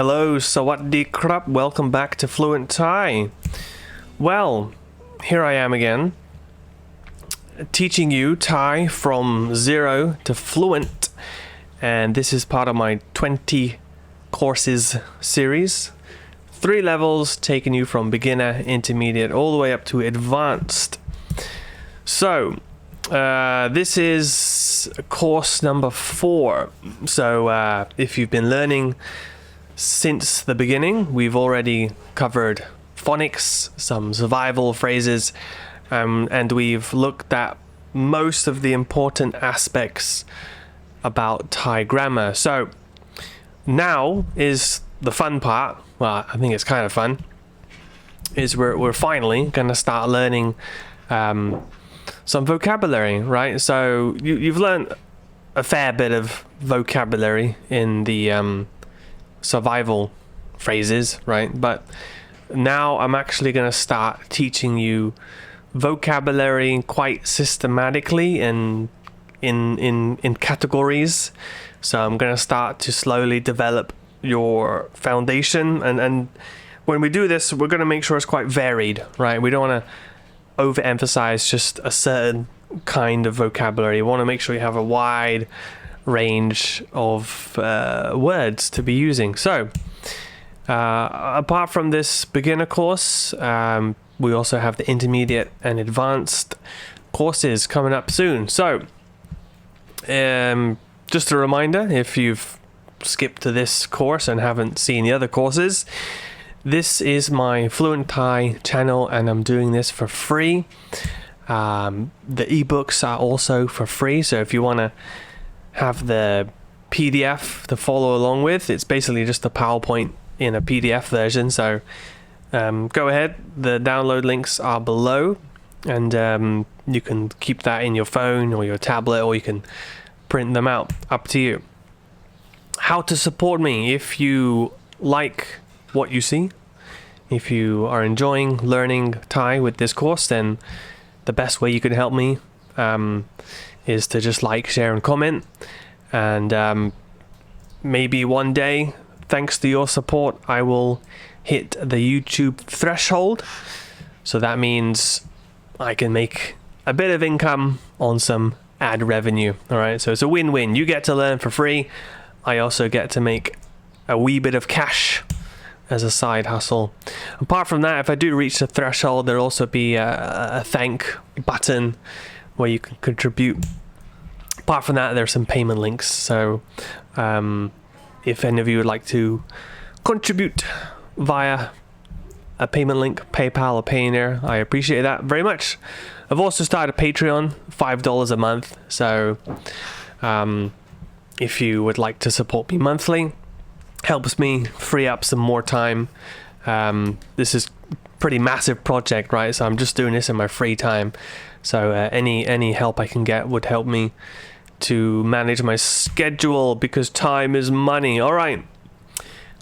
Hello, สวัสดีครับ Welcome back to Fluent Thai. Well, here I am again, teaching you Thai from zero to fluent, and this is part of my 20 courses series. 3 levels taking you from beginner, intermediate, all the way up to advanced. So, this is course number 4. So, if you've been learning since the beginning, we've already covered phonics, some survival phrases, and we've looked at most of the important aspects about Thai grammar. So now is the fun part. Well, I think it's kind of fun. Is we're finally going to start learning some vocabulary, right? So you've learned a fair bit of vocabulary in the survival phrases, right? But now I'm actually going to start teaching you vocabulary quite systematically and in categories. So I'm going to start to slowly develop your foundation, and when we do this, we're going to make sure it's quite varied, right? We don't want to overemphasize just a certain kind of vocabulary. You want to make sure you have a wide range of words to be using. So apart from this beginner course, we also have the intermediate and advanced courses coming up soon. So just a reminder, if you've skipped to this course and haven't seen the other courses, this is my Fluent Thai channel, and I'm doing this for free. The ebooks are also for free, so if you want to have the PDF to follow along with, it's basically just a PowerPoint in a PDF version. So go ahead, the download links are below, and you can keep that in your phone or your tablet, or you can print them out, up to you. How to support me: if you like what you see, if you are enjoying learning Thai with this course, then the best way you can help me is to just like, share, and comment. And maybe one day, thanks to your support, I will hit the YouTube threshold. So that means I can make a bit of income on some ad revenue. All right, so it's a win-win. You get to learn for free. I also get to make a wee bit of cash as a side hustle. Apart from that, if I do reach the threshold, there'll also be a thank button where you can contribute. Apart from that, there's some payment links. So if any of you would like to contribute via a payment link, PayPal or Payoneer, I appreciate that very much. I've also started a Patreon, $5 a month. So if you would like to support me monthly, helps me free up some more time. This is a pretty massive project, right? So I'm just doing this in my free time. So any help I can get would help me to manage my schedule, because time is money. All right.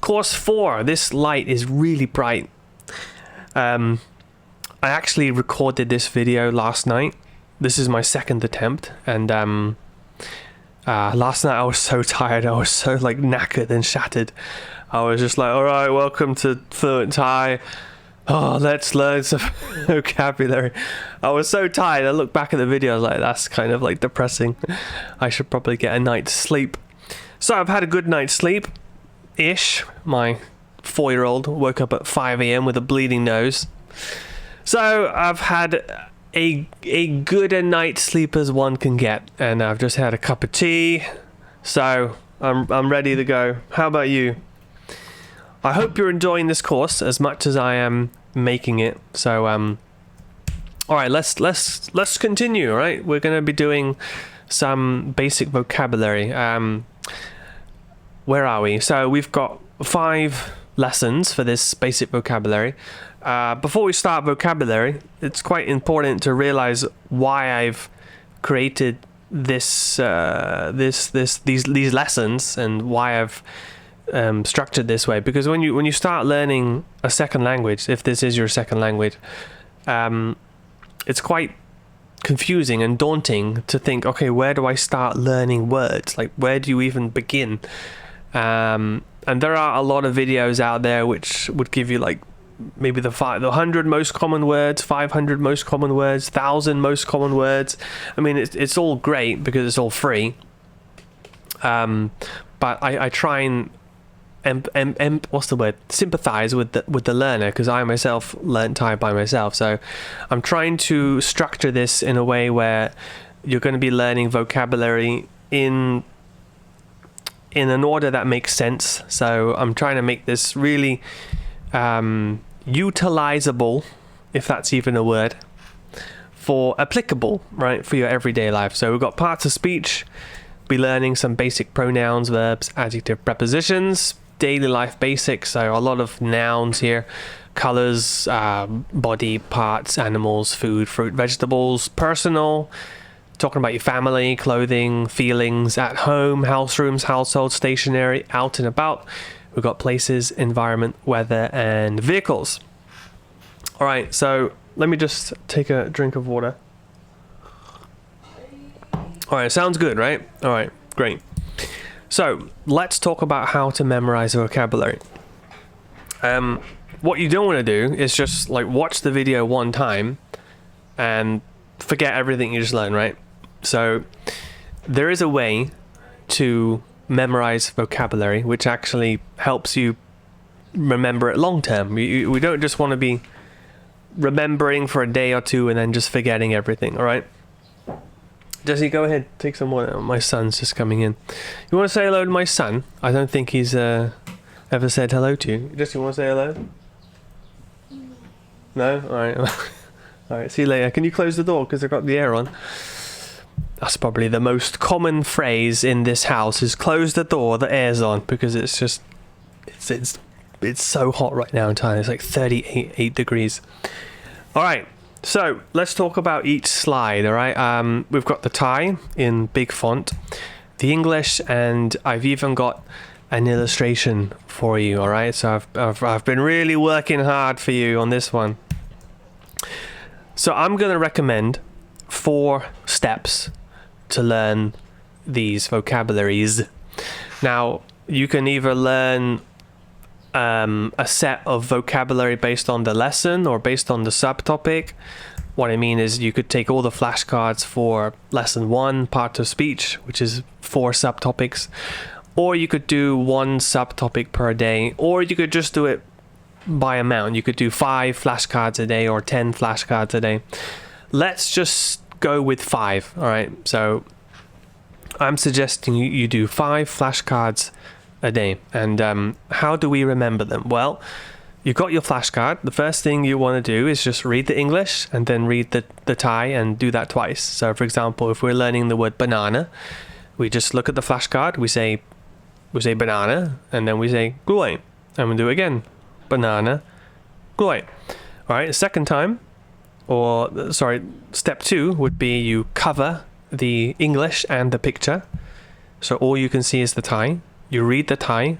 Course 4. This light is really bright. I actually recorded this video last night. This is my second attempt, and last night I was so tired. I was so knackered and shattered. I was just like, all right, welcome to Fluent Thai. Oh, let's learn some vocabulary. I was so tired. I look back at the video, I was like, that's kind of depressing. I should probably get a night's sleep. So I've had a good night's sleep-ish. My 4-year-old woke up at 5 a.m. with a bleeding nose. So I've had a good a night's sleep as one can get, and I've just had a cup of tea, so I'm ready to go. How about you? I hope you're enjoying this course as much as I am making it. So all right, let's continue. All right, we're going to be doing some basic vocabulary. Where are we? So we've got 5 lessons for this basic vocabulary. Before we start vocabulary, it's quite important to realize why I've created these lessons and why I've structured this way. Because when you start learning a second language, if this is your second language, it's quite confusing and daunting to think, okay, where do I start learning words? Where do you even begin? And there are a lot of videos out there which would give you like maybe the 100 most common words, 500 most common words, 1,000 most common words. I mean, it's all great because it's all free. But I try and sympathize with the learner, because I myself learned Thai by myself. So I'm trying to structure this in a way where you're going to be learning vocabulary in an order that makes sense. So I'm trying to make this really utilizable, if that's even a word, for applicable, right, for your everyday life. So we've got parts of speech, be learning some basic pronouns, verbs, adjective, prepositions, daily life basics. So a lot of nouns here, colors, body parts, animals, food, fruit, vegetables, personal, talking about your family, clothing, feelings, at home, house rooms, household, stationary, out and about. We've got places, environment, weather, and vehicles. All right, so let me just take a drink of water. All right, sounds good, right? All right, great. So let's talk about how to memorize vocabulary. What you don't want to do is just like watch the video one time and forget everything you just learned, right? So there is a way to memorize vocabulary which actually helps you remember it long term. We don't just want to be remembering for a day or two and then just forgetting everything, all right? Jesse, go ahead, take some water. My son's just coming in. You want to say hello to my son? I don't think he's ever said hello to you. Jesse, you want to say hello? No? All right. All right, see you later. Can you close the door because I've got the air on? That's probably the most common phrase in this house, is close the door, the air's on, because it's just, it's so hot right now in Thailand. It's like 38 degrees. All right, so let's talk about each slide, all right? We've got the Thai in big font, the English, and I've even got an illustration for you, all right? So I've been really working hard for you on this one. So I'm going to recommend 4 steps to learn these vocabularies. Now, you can either learn a set of vocabulary based on the lesson or based on the subtopic. What I mean is you could take all the flashcards for lesson 1, part of speech, which is 4 subtopics, or you could do 1 subtopic per day, or you could just do it by amount. You could do 5 flashcards a day or 10 flashcards a day. Let's just go with 5, all right? So I'm suggesting you do 5 flashcards a day. And how do we remember them? Well, you've got your flashcard. The first thing you want to do is just read the English and then read the Thai and do that twice. So for example, if we're learning the word banana, we just look at the flashcard, we say banana, and then we say gulai, and we do it again, banana, gulai. All right, second time, step 2 would be you cover the English and the picture. So all you can see is the Thai. You read the Thai,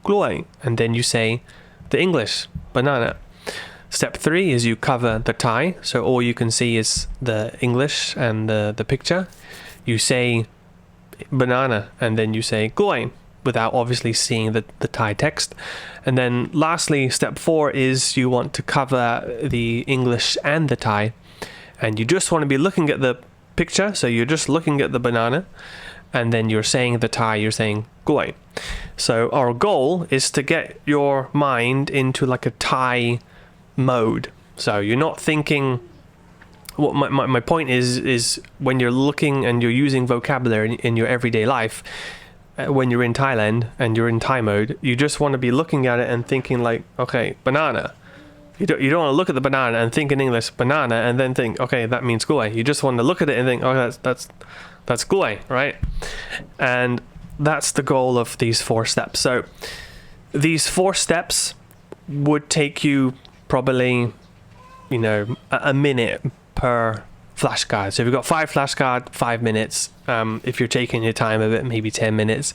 gulai, and then you say the English, banana. Step 3 is you cover the Thai. So all you can see is the English and the picture. You say banana, and then you say gulai, without obviously seeing the Thai text. And then lastly, step 4 is you want to cover the English and the Thai, and you just want to be looking at the picture. So you're just looking at the banana, and then you're saying the Thai, you're saying gulai. So our goal is to get your mind into like a Thai mode. So you're not thinking, what my point is when you're looking and you're using vocabulary in your everyday life, when you're in Thailand and you're in Thai mode, you just want to be looking at it and thinking like, okay, banana. You don't want to look at the banana and think in English banana and then think, okay, that means gulai. You just want to look at it and think, oh, that's gulai, right? And that's the goal of these 4 steps. So these 4 steps would take you probably, a minute per flashcard. So if you've got 5 flashcards, 5 minutes. If you're taking your time a bit, maybe 10 minutes.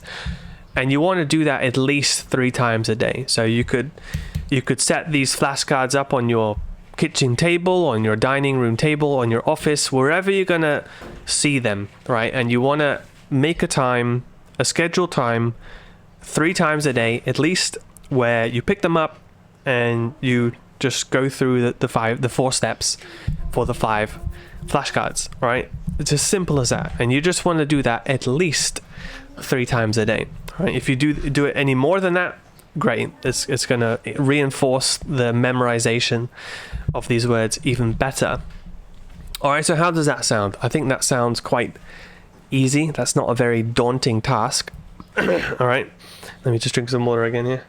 And you want to do that at least 3 times a day. So you could set these flashcards up on your kitchen table, on your dining room table, on your office, wherever you're going to see them, right? And you want to make a scheduled time 3 times a day at least, where you pick them up and you just go through the 4 steps for the 5 flashcards, right? It's as simple as that, and you just want to do that at least 3 times a day, right? If you do it any more than that, great. It's going to reinforce the memorization of these words even better. All right, so how does that sound? I think that sounds quite easy. That's not a very daunting task. All right, let me just drink some water again here.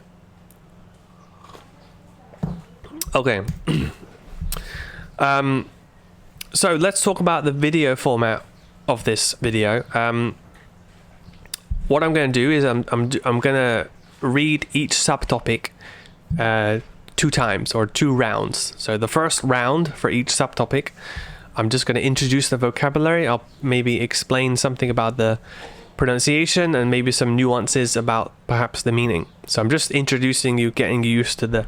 Okay. So let's talk about the video format of this video. What I'm going to do is I'm going to read each subtopic 2 times, or 2 rounds. So the first round for each subtopic, I'm just going to introduce the vocabulary. I'll maybe explain something about the pronunciation and maybe some nuances about perhaps the meaning. So I'm just introducing you, getting you used to the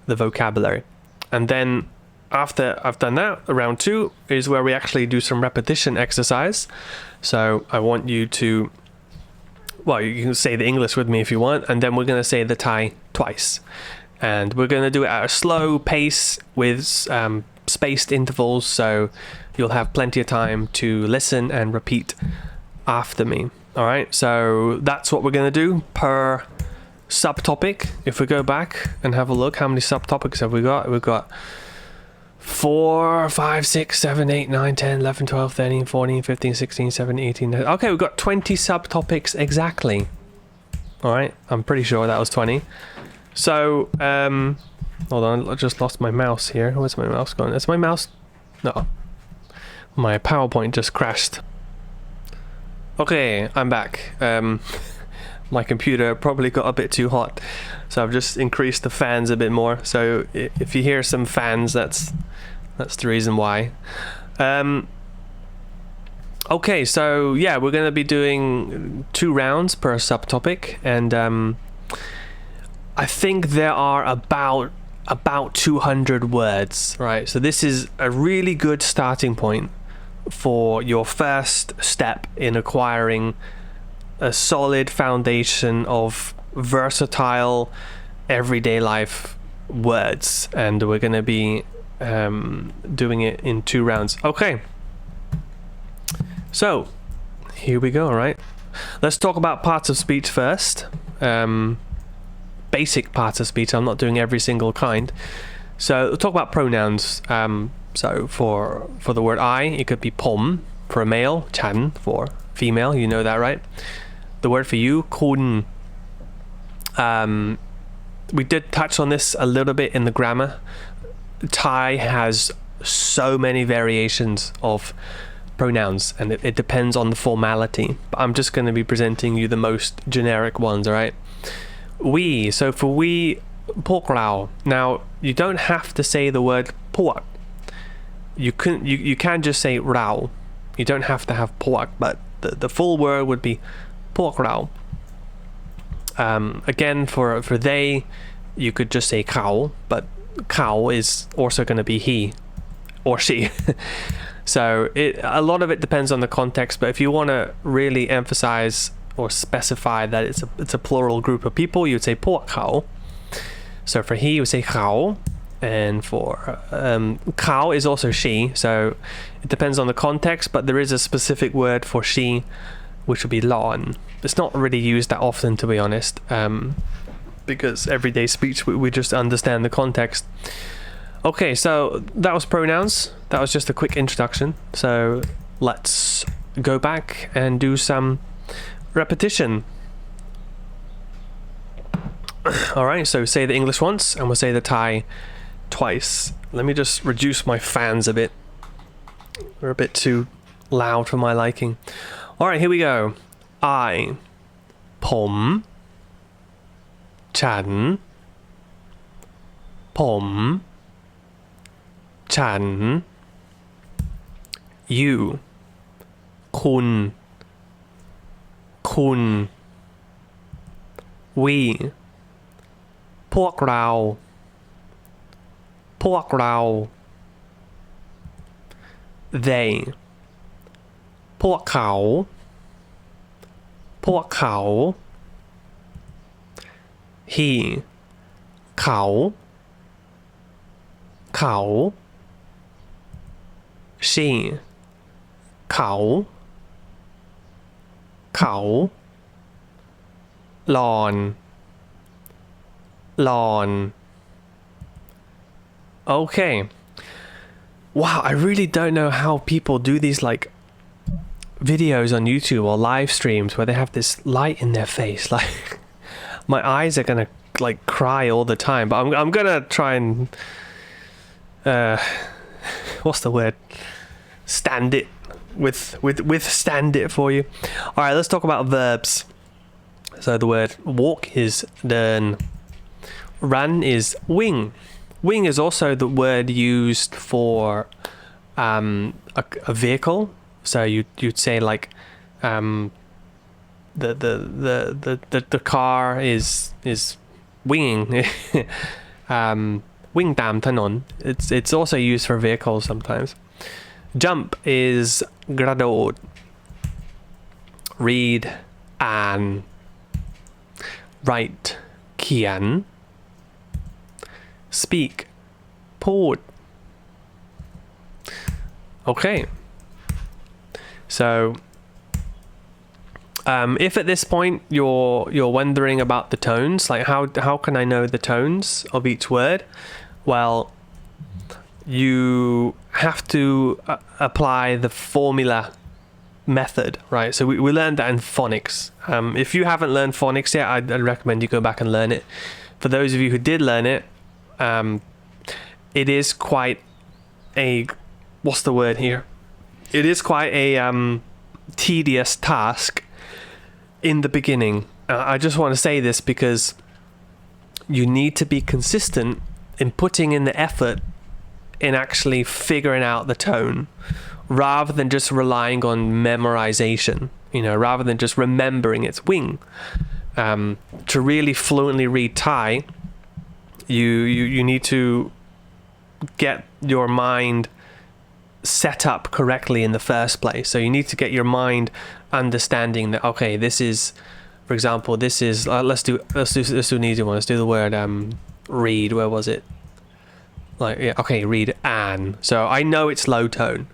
vocabulary. And then after I've done that, round 2 is where we actually do some repetition exercise. So I want you to, well, you can say the English with me if you want, and then we're going to say the Thai twice. And we're going to do it at a slow pace with spaced intervals, so you'll have plenty of time to listen and repeat after me. All right, so that's what we're going to do per subtopic. If we go back and have a look, how many subtopics have we got? We've got 4, 5, 6, 7, 8, 9, 10, 11, 12, 13, 14, 15, 16, 17, 18. Okay, we've got 20 subtopics exactly. All right, I'm pretty sure that was 20. So, hold on, I just lost my mouse here. Where's my mouse going? Is my mouse? No. My PowerPoint just crashed. Okay, I'm back. My computer probably got a bit too hot, so I've just increased the fans a bit more. So if you hear some fans, that's the reason why. Okay, so yeah, we're going to be doing 2 rounds per subtopic, and I think there are about 200 words, right? So this is a really good starting point for your first step in acquiring a solid foundation of versatile everyday life words, and we're going to be doing it in 2 rounds. Okay, so here we go. All right, let's talk about parts of speech first. Basic parts of speech. I'm not doing every single kind. So we'll talk about pronouns. So for the word I, it could be pom for a male, chan for female. You know that, right? The word for you, kun. We did touch on this a little bit in the grammar. Thai has so many variations of pronouns, and it depends on the formality. But I'm just going to be presenting you the most generic ones, all right? We, so for we, พวกเรา. Now, you don't have to say the word พวก. You can just say เรา. You don't have to have พวก, but the full word would be พวกเรา. Again, for they, you could just say เขา, but เขา is also going to be he or she. So a lot of it depends on the context, but if you want to really emphasize or specify that it's a plural group of people, you would say พวกเขา. So for he, you would say เขา, and for เขา is also she. So it depends on the context, but there is a specific word for she, which would be หล่อน. It's not really used that often, to be honest, because everyday speech we just understand the context. Okay, so that was pronouns. That was just a quick introduction. So let's go back and do some repetition. All right, so say the English once and we'll say the Thai twice. Let me just reduce my fans a bit. They're a bit too loud for my liking. All right, here we go. I, ผม ฉัน ผม ฉัน you คุณ คุณ we พวกเรา พวกเรา they พวกเขา พวกเขา he เขาเขา she เขาเขาหลอนหลอน okay wow I really don't know how people do these like videos on YouTube or live streams where they have this light in their face like my eyes are gonna like cry all the time but I'm gonna try and what's the word stand it withstand it for you. All right, let's talk about verbs. So the word walk is เดิน run is วิ่ง วิ่ง is also the word used for a vehicle. So you'd say like the car is winging วิ่งตามถนน it's also used for vehicles sometimes. Jump is กระโดด read อ่าน write เขียน speak พูด okay so if at this point you're wondering about the tones like how can I know the tones of each word well you have to apply the formula method, right? So we learned that in phonics. If you haven't learned phonics yet, I'd recommend you go back and learn it. For those of you who did learn it, it is quite a, what's the word here? It is quite a tedious task in the beginning. I just want to say this because you need to be consistent in putting in the effort in actually figuring out the tone rather than just relying on memorization, you know, rather than just remembering its wing. To really fluently read Thai, you need to get your mind set up correctly in the first place. So you need to get your mind understanding that, okay, this is, for example, this is let's do an easy one. Let's do the word read. Where was it? Like, yeah, okay, read an. So I know it's low tone.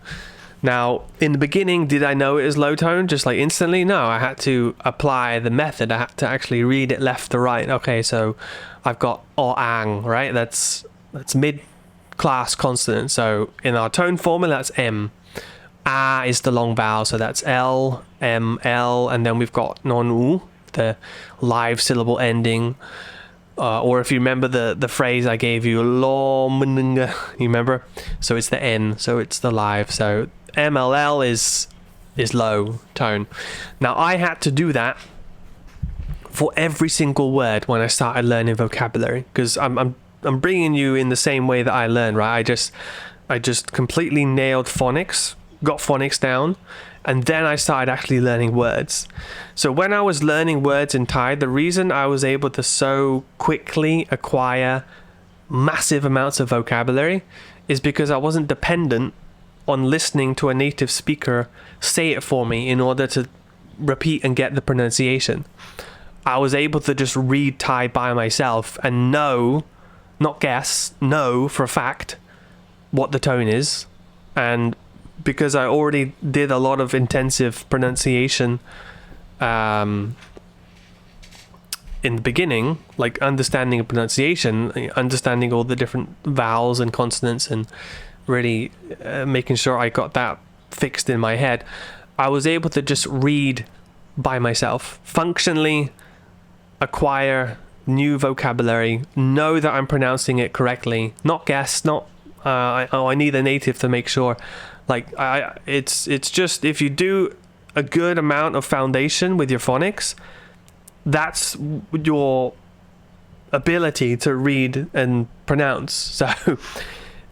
Now, in the beginning, did I know it was low tone just like instantly? No, I had to apply the method. I had to actually read it left to right. Okay, so I've got o ang, right? That's mid-class consonant. So in our tone formula, that's M. A is the long vowel, so that's L, M, L, and then we've got non-u, the live syllable ending. Or if you remember the phrase I gave you, lo mnunga, you remember? So it's the N, so it's the live. So MLL is low tone. Now I had to do that for every single word when I started learning vocabulary, because I'm bringing you in the same way that I learned, right? I just completely nailed phonics, got phonics down, and then I started actually learning words. So when I was learning words in Thai, the reason I was able to so quickly acquire massive amounts of vocabulary is because I wasn't dependent on listening to a native speaker say it for me in order to repeat and get the pronunciation. I was able to just read Thai by myself and know, not guess, know for a fact what the tone is. And because I already did a lot of intensive pronunciation in the beginning, like understanding pronunciation, understanding all the different vowels and consonants, and really making sure I got that fixed in my head, I was able to just read by myself, functionally acquire new vocabulary, know that I'm pronouncing it correctly, not guess, not I need a native to make sure. Like it's just, if you do a good amount of foundation with your phonics, that's your ability to read and pronounce. So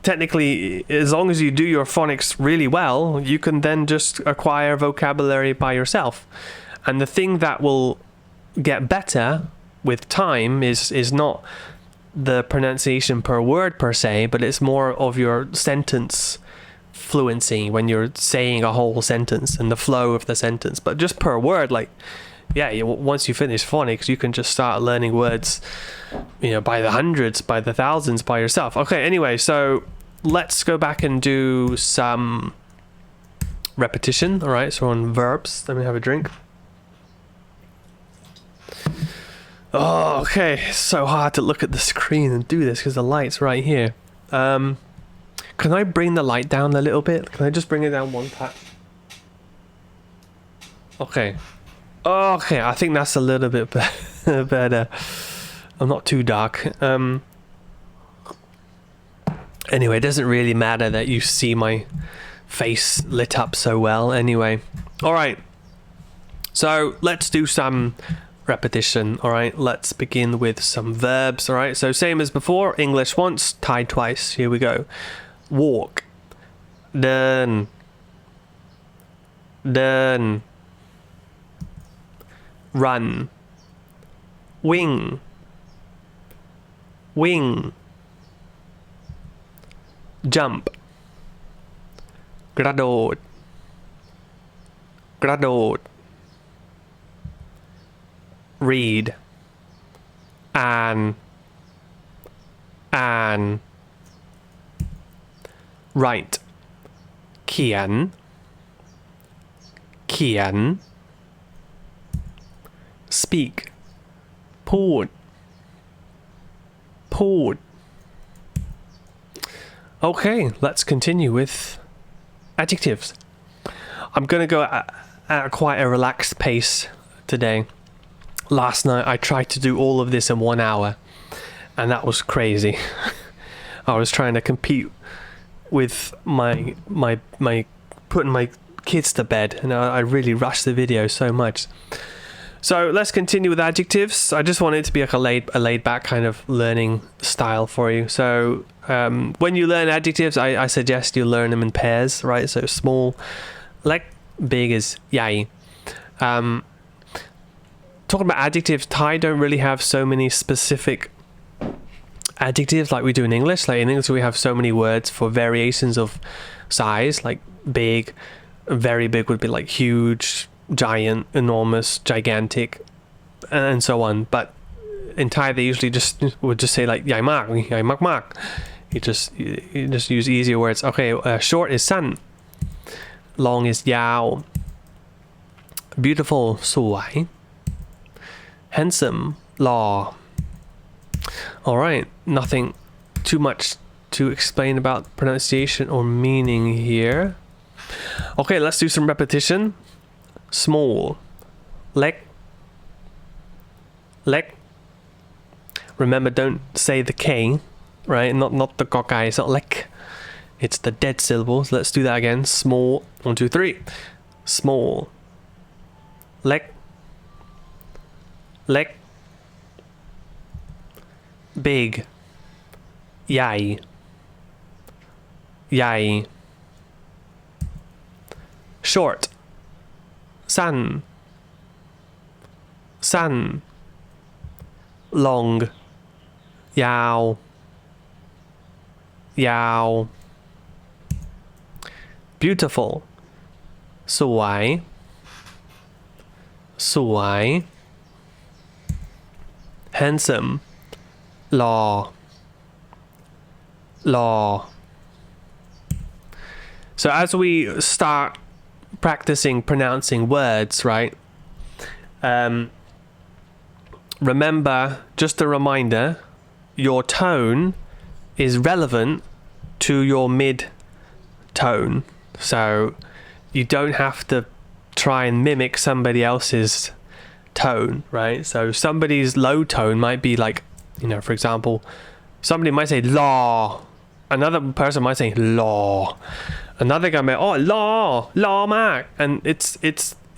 technically, as long as you do your phonics really well, you can then just acquire vocabulary by yourself. And the thing that will get better with time is not the pronunciation per word per se, but it's more of your sentence fluency when you're saying a whole sentence and the flow of the sentence. But just per word, like yeah, once you finish phonics, you can just start learning words, by the hundreds, by the thousands, by yourself. Okay, anyway, so let's go back and do some repetition. All right, so on verbs, let me have a drink. Oh, okay, it's so hard to look at the screen and do this because the light's right here. Can I bring the light down a little bit? Can I just bring it down one pat? Okay. Okay, I think that's a little bit better. I'm not too dark. Anyway, it doesn't really matter that you see my face lit up so well anyway. All right. So let's do some repetition. All right, let's begin with some verbs. All right, so same as before, English once, Thai twice. Here we go. Walk, เดิน เดิน run, วิ่ง วิ่ง jump, กระโดด กระโดด read, อ่าน อ่าน write, เขียน เขียน speak, พูด พูด Okay, let's continue with adjectives. I'm going to go at quite a relaxed pace today. Last night I tried to do all of this in 1 hour, and that was crazy. I was trying to compete with my putting my kids to bed, and I really rushed the video so much. So let's continue with adjectives. I just want it to be like a laid back kind of learning style for you. So when you learn adjectives, I suggest you learn them in pairs, right? So small, like big is ใหญ่. Talking about adjectives, Thai don't really have so many specific adjectives like we do in English. Like in English, we have so many words for variations of size, like big. Very big would be like huge, giant, enormous, gigantic, and so on. But in Thai, they usually would just say like ใหญ่มาก ใหญ่มาก You just use easier words. Okay, short is สั้น long is ยาว beautiful สวย handsome หล่อ all right, nothing too much to explain about pronunciation or meaning here. Okay, let's do some repetition. Small, เล็ก เล็ก remember, don't say the K, right? Not the กอไก่, it's not เล็ก, it's the dead syllables. Let's do that again. Small, 1 2 3. Small, เล็ก เล็ก big, ใหญ่ ใหญ่ short, สั้น สั้น long, ยาว ยาว beautiful, สวย สวย handsome, หล่อ หล่อ So as we start practicing pronouncing words, right? Remember, just a reminder, your tone is relevant to your mid tone. So you don't have to try and mimic somebody else's tone, right? So somebody's low tone might be like, for example, somebody might say law. Another person might say law. Another guy might, law มาก and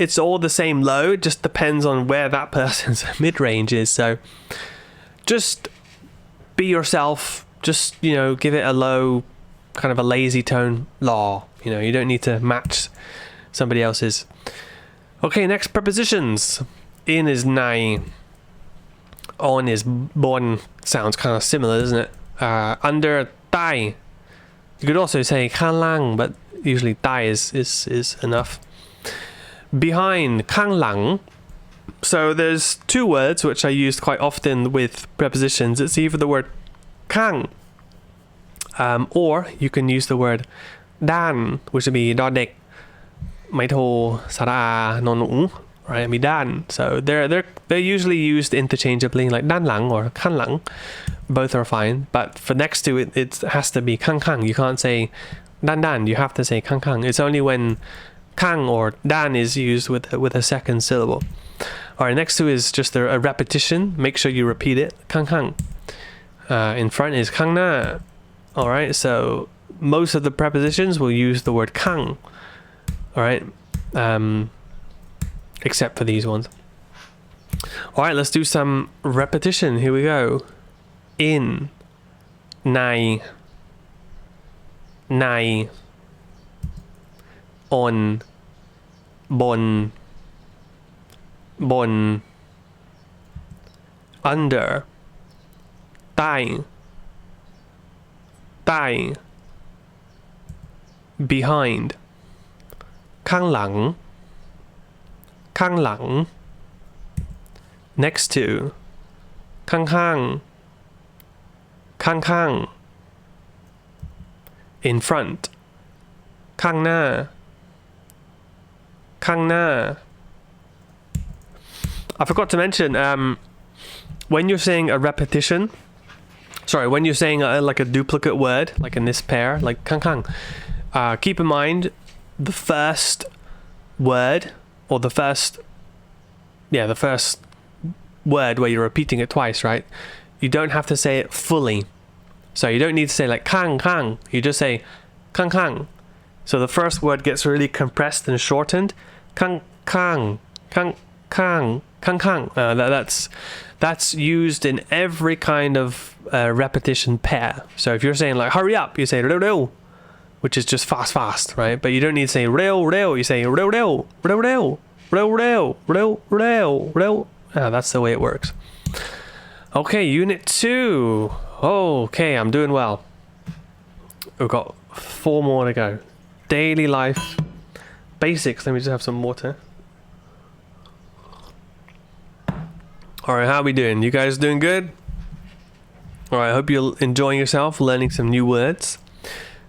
it's all the same low. It just depends on where that person's mid-range is. So just be yourself. Just, give it a low, kind of a lazy tone, law. You don't need to match somebody else's. Okay, next prepositions. In is ใน on is บน sounds kind of similar, doesn't it? Under ใต้ you could also say ข้างล่าง, but usually ใต้ is enough. Behind ข้างหลัง So there's two words which I used quite often with prepositions. It's either the word kang, or you can use the word dan, which would be ดอเด็กไม่โทสระอานอนหนู right? มีด้าน so they're usually used interchangeably, like ด้านหลัง or ข้างหลัง. Both are fine, but for next to it, it has to be kang kang. You can't say dan dan. You have to say kang kang. It's only when kang or dan is used with a second syllable. All right, next to is just a repetition. Make sure you repeat it. Kang kang. In front is kang na. All right, so most of the prepositions will use the word kang. All right, except for these ones. All right, let's do some repetition. Here we go. In, ใน on, บน under, ใต้ behind, ข้างหลัง next to, ข้าง in front, ข้างหน้า I forgot to mention, when you're saying a repetition, when you're saying like a duplicate word, like in this pair, like ข้าง keep in mind the first word, or the first word where you're repeating it twice, right? You don't have to say it fully. So you don't need to say like kang. You just say kang. So the first word gets really compressed and shortened. Kang. That's used in every kind of repetition pair. So if you're saying like hurry up, you say reo, which is just fast, right? But you don't need to say reo. You say reo. That's the way it works. Okay, unit 2. Okay, I'm doing well. We've got 4 more to go. Daily life basics. Let me just have some water. Alright, how are we doing? You guys doing good? Alright, I hope you're enjoying yourself, learning some new words.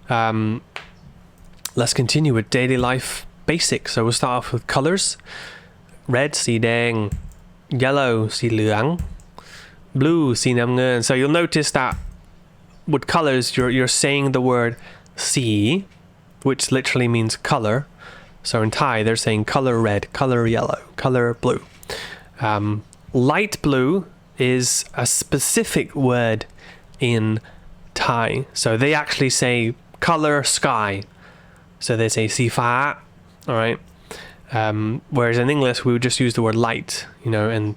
Let's continue with daily life basics. So we'll start off with colors. Red, สีแดง yellow, สีเหลือง blue, สีน้ำเงิน. So you'll notice that with colors, you're saying the word สี which literally means color. So in Thai, they're saying color red, color yellow, color blue. Light blue is a specific word in Thai. So they actually say color sky. So they say สีฟ้า. All right. Whereas in English, we would just use the word light, and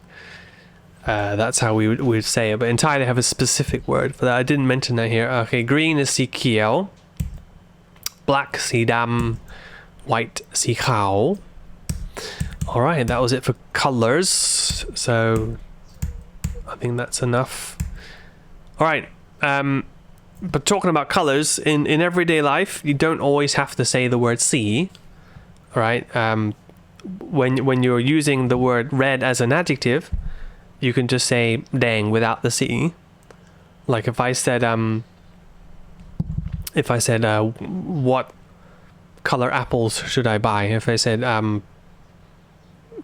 that's how we would say it. But in Thai, they have a specific word for that. I didn't mention that here. Okay, green is สีเขียว black สีดำ white สีขาว all right, that was it for colors. So I think that's enough. All right, but talking about colors, in everyday life, you don't always have to say the word สี all right. When you're using the word red as an adjective, you can just say แดง without the สี like if I said what color apples should I buy? If I said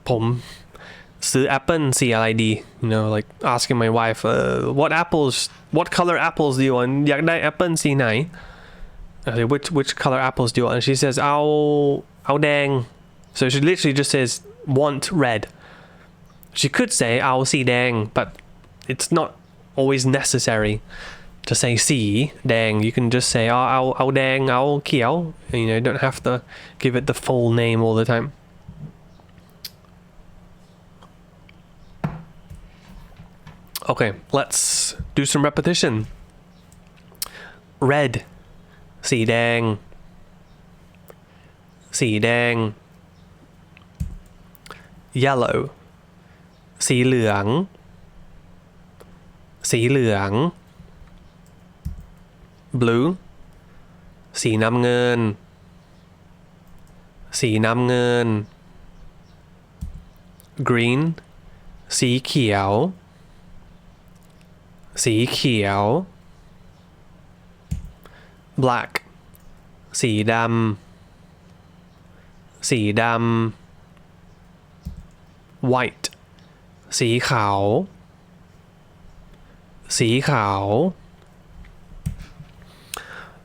ผมซื้อแอปเปิลสีอะไรดี like asking my wife what color apples do you want อยากได้แอปเปิลสีไหน which color apples do you want? And she says เอาแดง. So she literally just says want red. She could say เอาสีแดง, but it's not always necessary to say สีแดง. You can just say เอาแดง เอาเขียว. You don't have to give it the full name all the time. Okay, let's do some repetition. Red, สีแดง สีแดง yellow, สีเหลือง สีเหลือง blue, สีน้ำเงิน สีน้ำเงิน green, สีเขียวสีเขียว black สีดำสีดำ white สีขาวสีขาว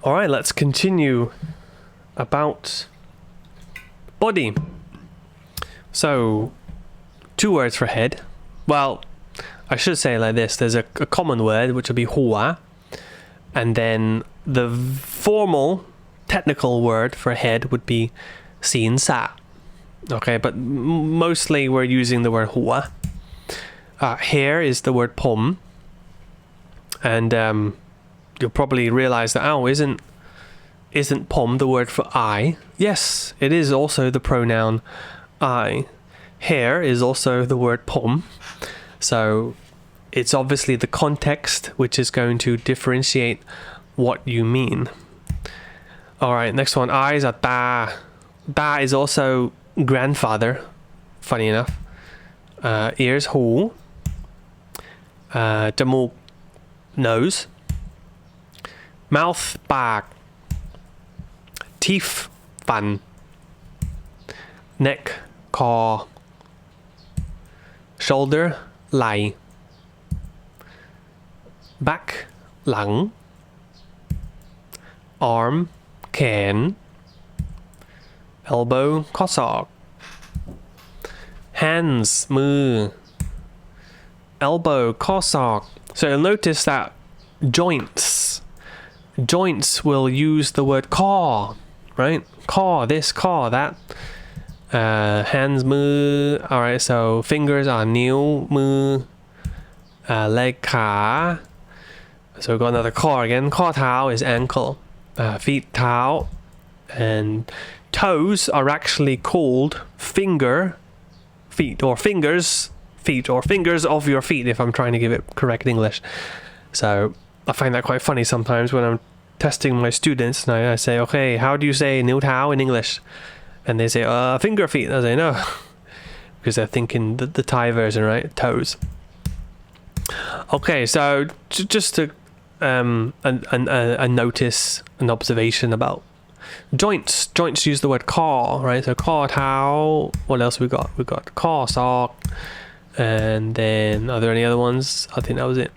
Alright, let's continue about body. So, 2 words for head. Well, I should say it like this. There's a common word, which would be hua. And then the formal, technical word for head would be sin sa. Okay, but mostly we're using the word hua. Hair is the word pom. And you'll probably realize that, isn't pom the word for eye? Yes, it is also the pronoun I. Hair is also the word pom. So it's obviously the context which is going to differentiate what you mean. Alright, next one. Eyes are ta. Ta is also grandfather, funny enough. Ears, hu. จมูก nose. Mouth, ปาก Teeth, ฟัน Neck, คอ Shoulder, ไหล่ Back, หลัง Arm, แขน Elbow, ข้อศอก Hands, มือ Elbow, ข้อศอก So you'll notice that joints will use the word core, right? Core this, core that. Hands, มือ Alright, so fingers are นิ้ว มือ leg, ขา So we've got another core again. ข้อเท้า is ankle. Feet, เท้า And toes are actually called feet or fingers of your feet, if I'm trying to give it correct English. So I find that quite funny sometimes when I'm testing my students and I say, okay, how do you say นิ้วเท้า in English? And they say, finger feet. I say, no. Because they're thinking the Thai version, right? Toes. Okay, so just a notice, an observation about joints. Joints use the word core, right? So ข้อเท้า. What else we got? We got ข้อศอก. And then, are there any other ones? I think that was it.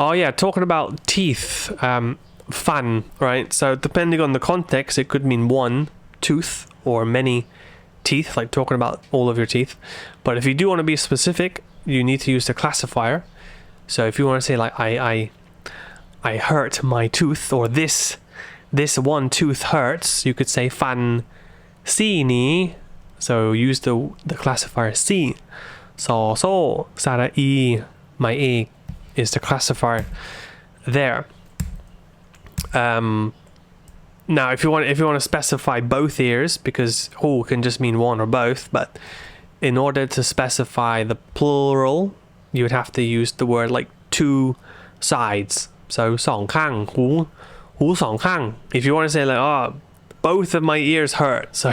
Oh yeah, talking about teeth. Fan, right? So depending on the context, it could mean one tooth or many teeth, like talking about all of your teeth. But if you do want to be specific, you need to use the classifier. So if you want to say like I hurt my tooth, or this one tooth hurts, you could say fan si ni. So use the classifier si. So sara e my e is the classifier there. Now if you want to specify both ears, because hu can just mean one or both, but in order to specify the plural, you would have to use the word like 2 sides. So สองข้าง หูสองข้าง. If you want to say like, both of my ears hurt, so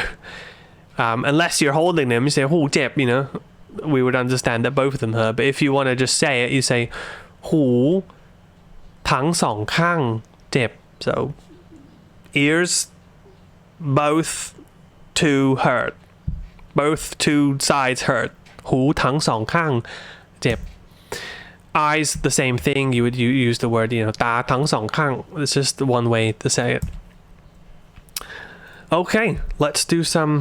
unless you're holding them, you say หูเจ็บ, we would understand that both of them hurt. But if you want to just say it, you say หูทั้งสองข้างเจ็บ. So ears, both 2 hurt, both 2 sides hurt. หูทั้งสองข้างเจ็บ. Eyes, the same thing. You would use the word,ตาทั้งสองข้าง. It's just one way to say it. Okay, let's do some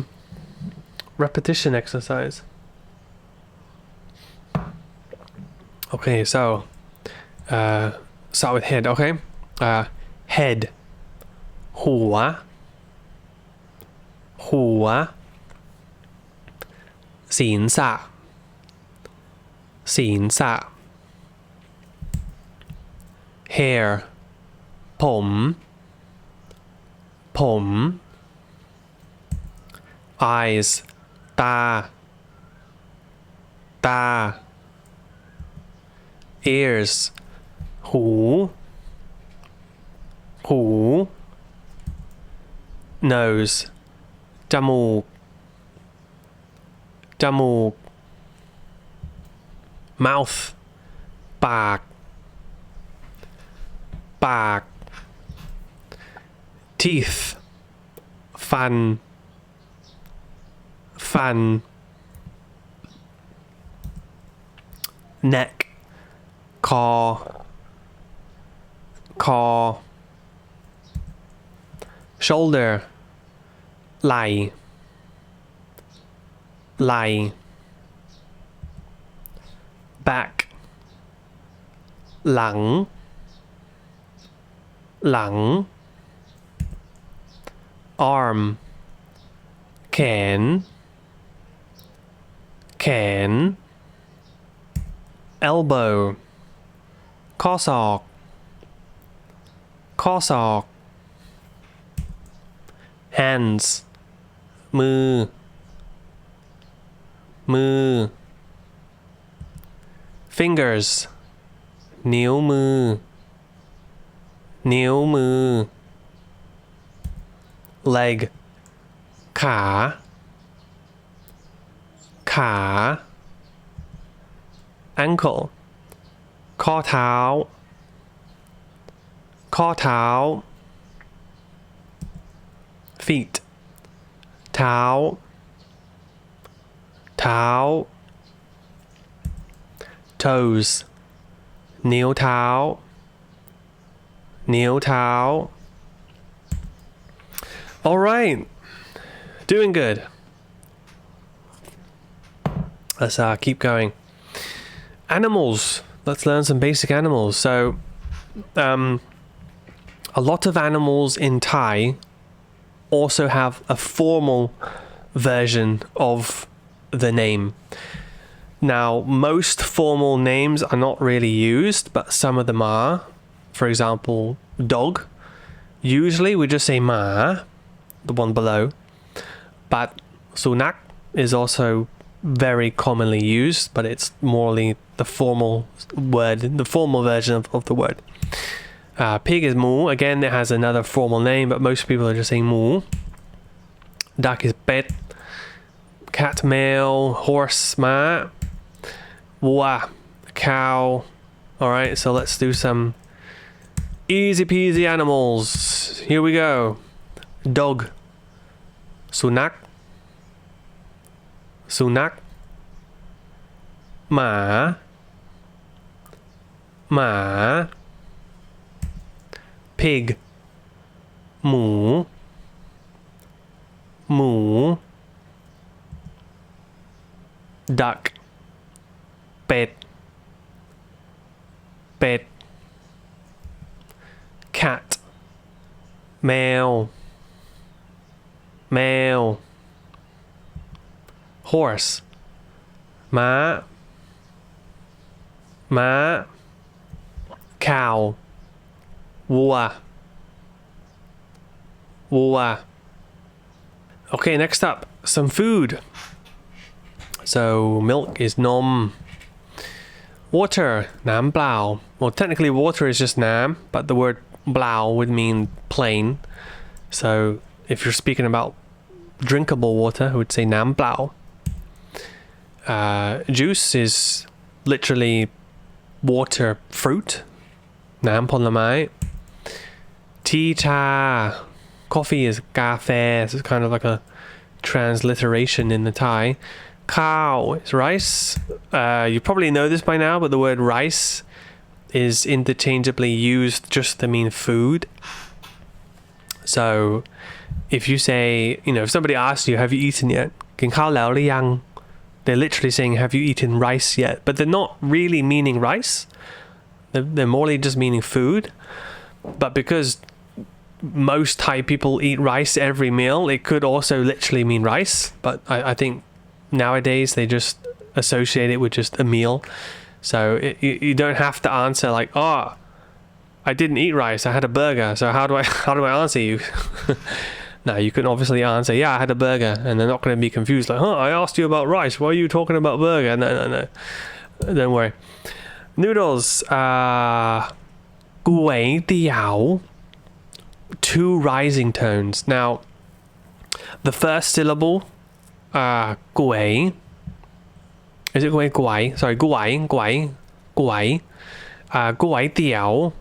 repetition exercise. Okay, so start with head. Okay, head, หัว ศีรษะ hair, ผม eyes, ตา ears, หู nose, จมูก mouth ปากปาก teeth ฟันฟัน neck คอคอ shoulder ไหล่ไหล่ back หลังหลัง arm แขนแขน elbow ข้อศอกข้อศอก hands มือมือ fingers นิ้วมือนิ้วมือ leg ขาขา ankle ข้อเท้าข้อเท้า feet เท้าเท้า toes นิ้วเท้านิ้วเท้า all right doing good let's keep going animals let's learn some basic animals so a lot of animals in Thai also have a formal version of the name. Now, most formal names are not really used, but some of them are. For example, dog. Usually we just say ma, the one below. But sunak is also very commonly used, but it's morely the formal word, the formal version of the word. Pig is mu. Again, it has another formal name, but most people are just saying mu. Duck is pet. Cat, male. Horse, ma. Wawa, cow. Alright, so let's do some easy peasy animals. Here we go. Dog. Sunak. Sunak. Ma. Ma. Pig หมูหมู duck เป็ดเป็ด cat แมวแมว horse ม้าม้า cowวัววัว Okay, next up, some food. So milk is nom. Water, น้ำเปล่า Well, technically water is just น้ำ but the word เปล่า would mean plain. So if you're speaking about drinkable water, I would say น้ำเปล่า. Juice is literally water fruit. น้ำผลไม้ Tea, cha. Coffee is กาแฟ so it's kind of like a transliteration in the Thai. Cow is rice. You probably know this by now, but the word rice is interchangeably used just to mean food. So if you say, if somebody asks you, have you eaten yet? กินข้าวแล้วหรือยัง? They're literally saying, have you eaten rice yet? But they're not really meaning rice. They're morely just meaning food. But because most Thai people eat rice every meal, it could also literally mean rice. But I think nowadays they just associate it with just a meal. So you don't have to answer like, oh, I didn't eat rice, I had a burger. So how do I answer you? No, you can obviously answer, yeah, I had a burger. And they're not going to be confused like, I asked you about rice. Why are you talking about burger? No. Don't worry. Noodles. Guay tiao. 2 rising tones. Now, the first syllable, guay, Is it guai? Sorry, guai. Guai tiao.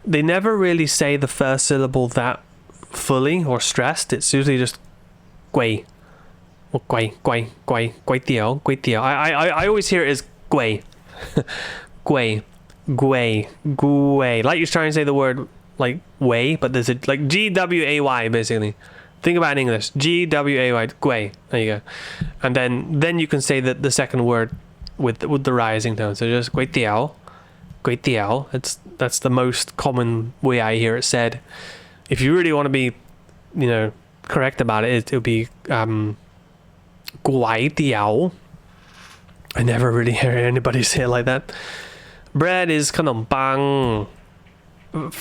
They never really say the first syllable that fully or stressed. It's usually just guai. Or guai tiao. I always hear it as guai. Guai. Like you're trying to say the word like way, but there's a like GWAY basically. Think about it in English. GWAY, guai. There you go. And then you can say that the second word with the rising tone. So just guai tiao. That's the most common way I hear it said. If you really want to be, correct about it, it'll be guai tiao. I never really hear anybody say it like that. Bread is ขนมปัง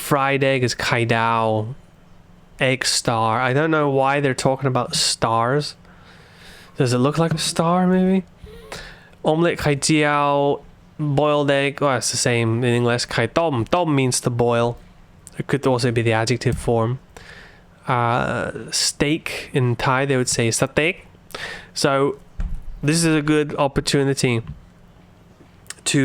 fried egg is ไข่ดาว egg star. I don't know why they're talking about stars. Does it look like a star maybe? Omelette ไข่เจียว boiled egg. Oh, it's the same in English. ไข่ต้ม ต้ม means to boil. It could also be the adjective form. Steak in Thai they would say steak. So this is a good opportunity to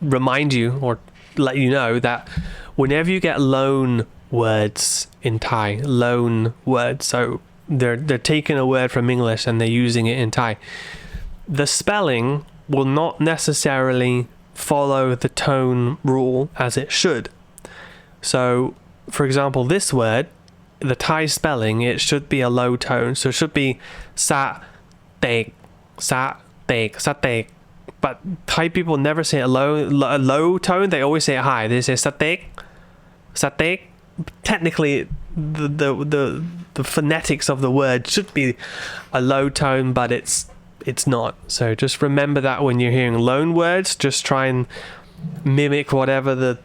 remind you or let you know that whenever you get loan words in Thai, loan words, so they're taking a word from English and they're using it in Thai, the spelling will not necessarily follow the tone rule as it should. So for example, this word, the Thai spelling, it should be a low tone, so it should be sa tek. But Thai people never say a low tone. They always say it high. They say steak. Technically, the phonetics of the word should be a low tone, but it's not. So just remember that when you're hearing loan words, just try and mimic whatever the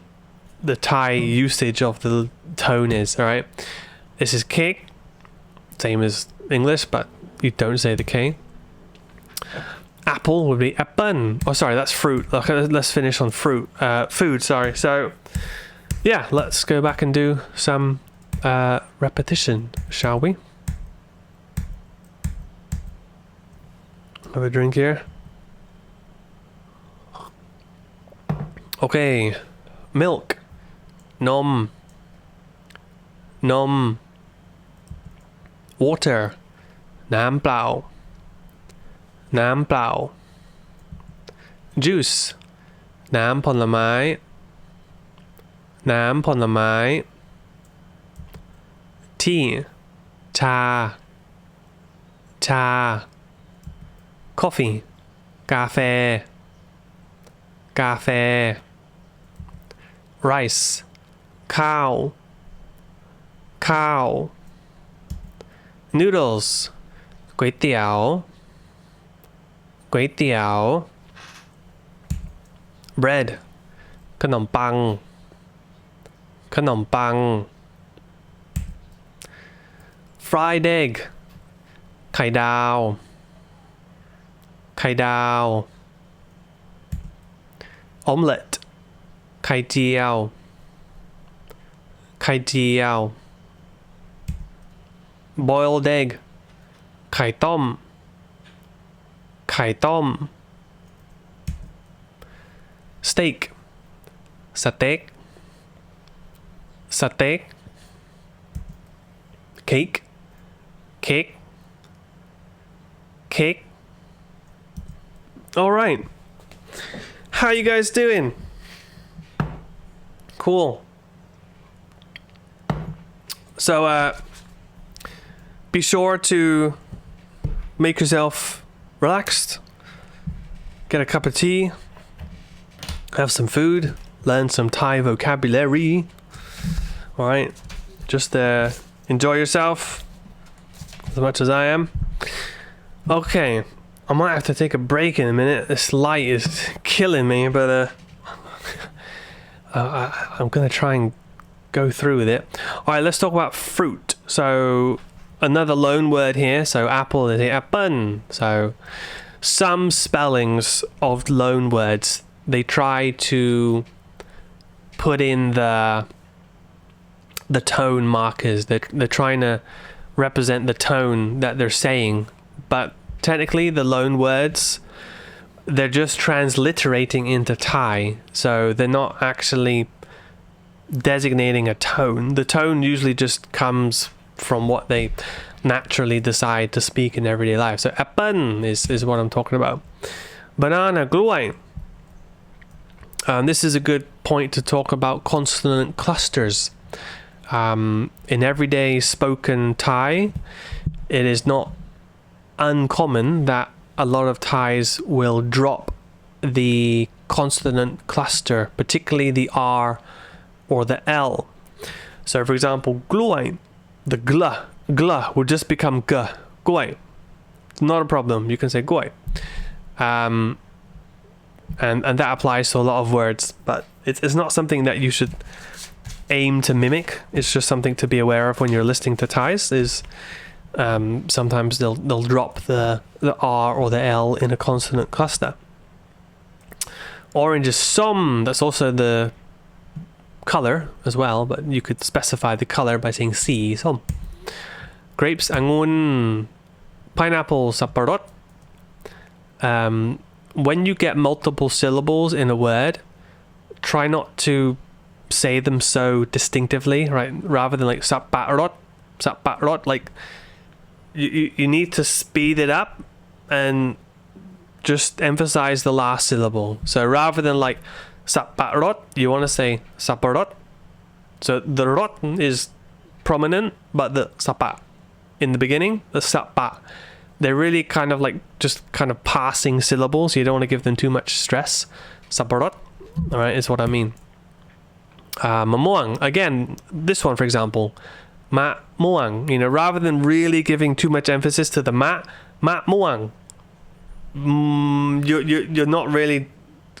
Thai usage of the tone is. All right. This is cake, same as English, but you don't say the K. Apple would be apple. Oh, sorry, that's fruit. Let's finish on fruit. Food, sorry. So, yeah, let's go back and do some repetition, shall we? Have a drink here. Okay. Milk. Nom. Water. น้ำเปล่า juice น้ำผลไม้ tea ชา coffee กาแฟ rice ข้าว noodles ก๋วยเตี๋ยว bread ขนมปัง fried egg ไข่ดาว omelette ไข่เจียว boiled egg ไข่ต้ม steak สเต็ก cake all right, how you guys doing? Cool. So be sure to make yourself relaxed, get a cup of tea, have some food, learn some Thai vocabulary. All right, just enjoy yourself as much as I am. Okay, I might have to take a break in a minute. This light is killing me, but I'm gonna try and go through with it. All right, let's talk about fruit. So another loan word here. So apple is apple. So some spellings of loan words, they try to put in the tone markers. They're trying to represent the tone that they're saying, but technically the loan words, they're just transliterating into Thai. So they're not actually designating a tone. The tone usually just comes from what they naturally decide to speak in everyday life. So apple is what I'm talking about. Banana, กล้วย this is a good point to talk about consonant clusters. In everyday spoken Thai, it is not uncommon that a lot of Thais will drop the consonant cluster, particularly the R or the L. So for example, กล้วย the gla will just become g, กล้วย. It's not a problem. You can say กล้วย. And that applies to a lot of words, but it's not something that you should aim to mimic. It's just something to be aware of when you're listening to Thais. Is sometimes they'll drop the R or the L in a consonant cluster. Orange is som. That's also the color as well, but you could specify the color by saying si, som. Grapes, องุ่น pineapple, สับปะรด. When you get multiple syllables in a word, try not to say them so distinctively, right? Rather than like สับปะรด, like you need to speed it up and just emphasize the last syllable. So rather than like สับปะรด, you want to say สับปะรด. So the rot is prominent, but the สับปะ in the beginning, the สับปะ, they're really kind of like just kind of passing syllables. You don't want to give them too much stress. สับปะรด, all right, is what I mean. มะม่วง again, this one for example, มะม่วง, you know, rather than really giving too much emphasis to the มะม่วง, you're not really